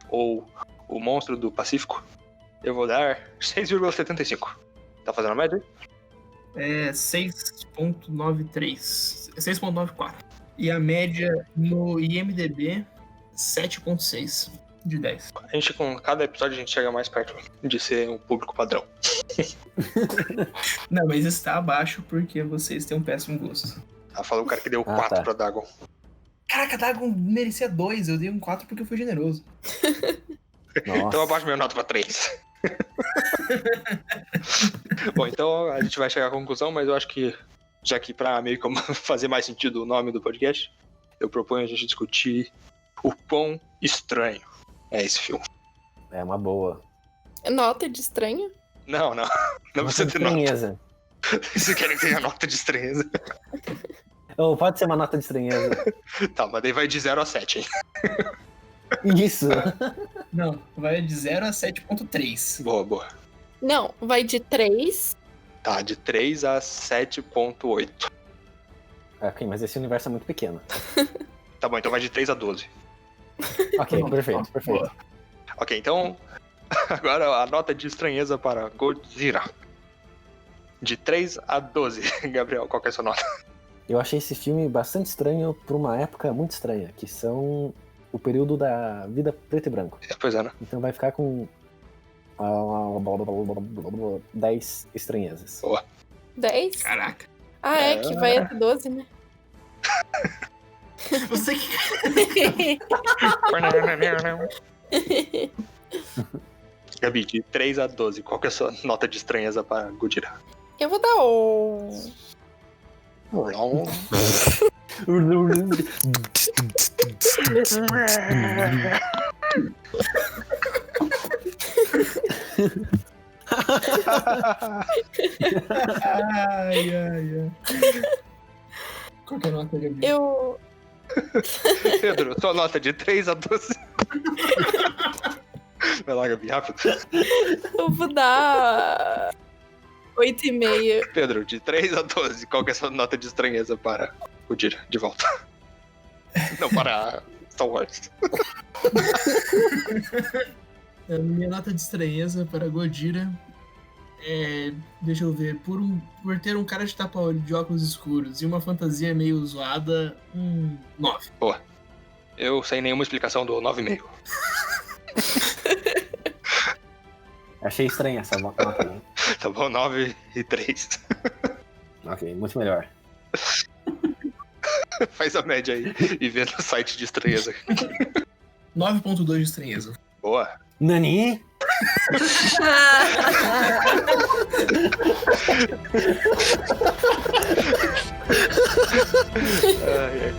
ou o Monstro do Pacífico, eu vou dar 6,75. Tá fazendo a média? 6,93. 6,94. E a média no IMDB, 7,6 de 10. A gente, com cada episódio, a gente chega mais perto de ser um público padrão. Não, mas está abaixo porque vocês têm um péssimo gosto. Falou o cara que deu 4 tá. pra Dagon. Caraca, Dagon merecia 2, eu dei um 4 porque eu fui generoso. Nossa. Então eu abaixo minha nota pra 3. Bom, então a gente vai chegar à conclusão, mas eu acho que, já que pra meio que fazer mais sentido o nome do podcast, eu proponho a gente discutir o quão estranho é esse filme. É uma boa. Nota de estranho? Não Nota precisa de ter nota. estranheza. Vocês querem que tenha nota de estranheza? Ou pode ser uma nota de estranheza. Tá, mas daí vai de 0 a 7, hein? Isso. Não, vai de 0 a 7,3. Boa. Não, vai de 3. Tá, de 3 a 7,8. Ok, mas esse universo é muito pequeno. Tá bom, então vai de 3 a 12. Ok, Bom, perfeito. boa. Ok, então agora a nota de estranheza para Godzilla. De 3 a 12. Gabriel, qual que é a sua nota? Eu achei esse filme bastante estranho por uma época muito estranha, que são o período da vida preto e branco. Pois é, né? Então vai ficar com 10 estranhezas. 10? Caraca. Ah, é que vai até 12, né? Você que... Gabi, de 3 a 12, qual que é a sua nota de estranheza para Godzilla? Eu vou dar o... Ai. Qual que é a nota, Gabi? Eu... Pedro, sua nota de 3 a 12. Vai lá, Gabi, rápido. Eu vou dar... 8,5. Pedro, de 3 a 12, qual que é a sua nota de estranheza para Godzilla? De volta. Não, para Star Wars. A minha nota de estranheza para Godira é, deixa eu ver, por ter um cara de tapa-olho de óculos escuros e uma fantasia meio zoada, 9. Boa. Eu, sem nenhuma explicação, dou 9,5. Achei estranha essa nota aí. Tá bom, 9,3. Ok, muito melhor. Faz a média aí e vê no site de estranheza. 9.2 de estranheza. Boa. Nani? Ai, ai.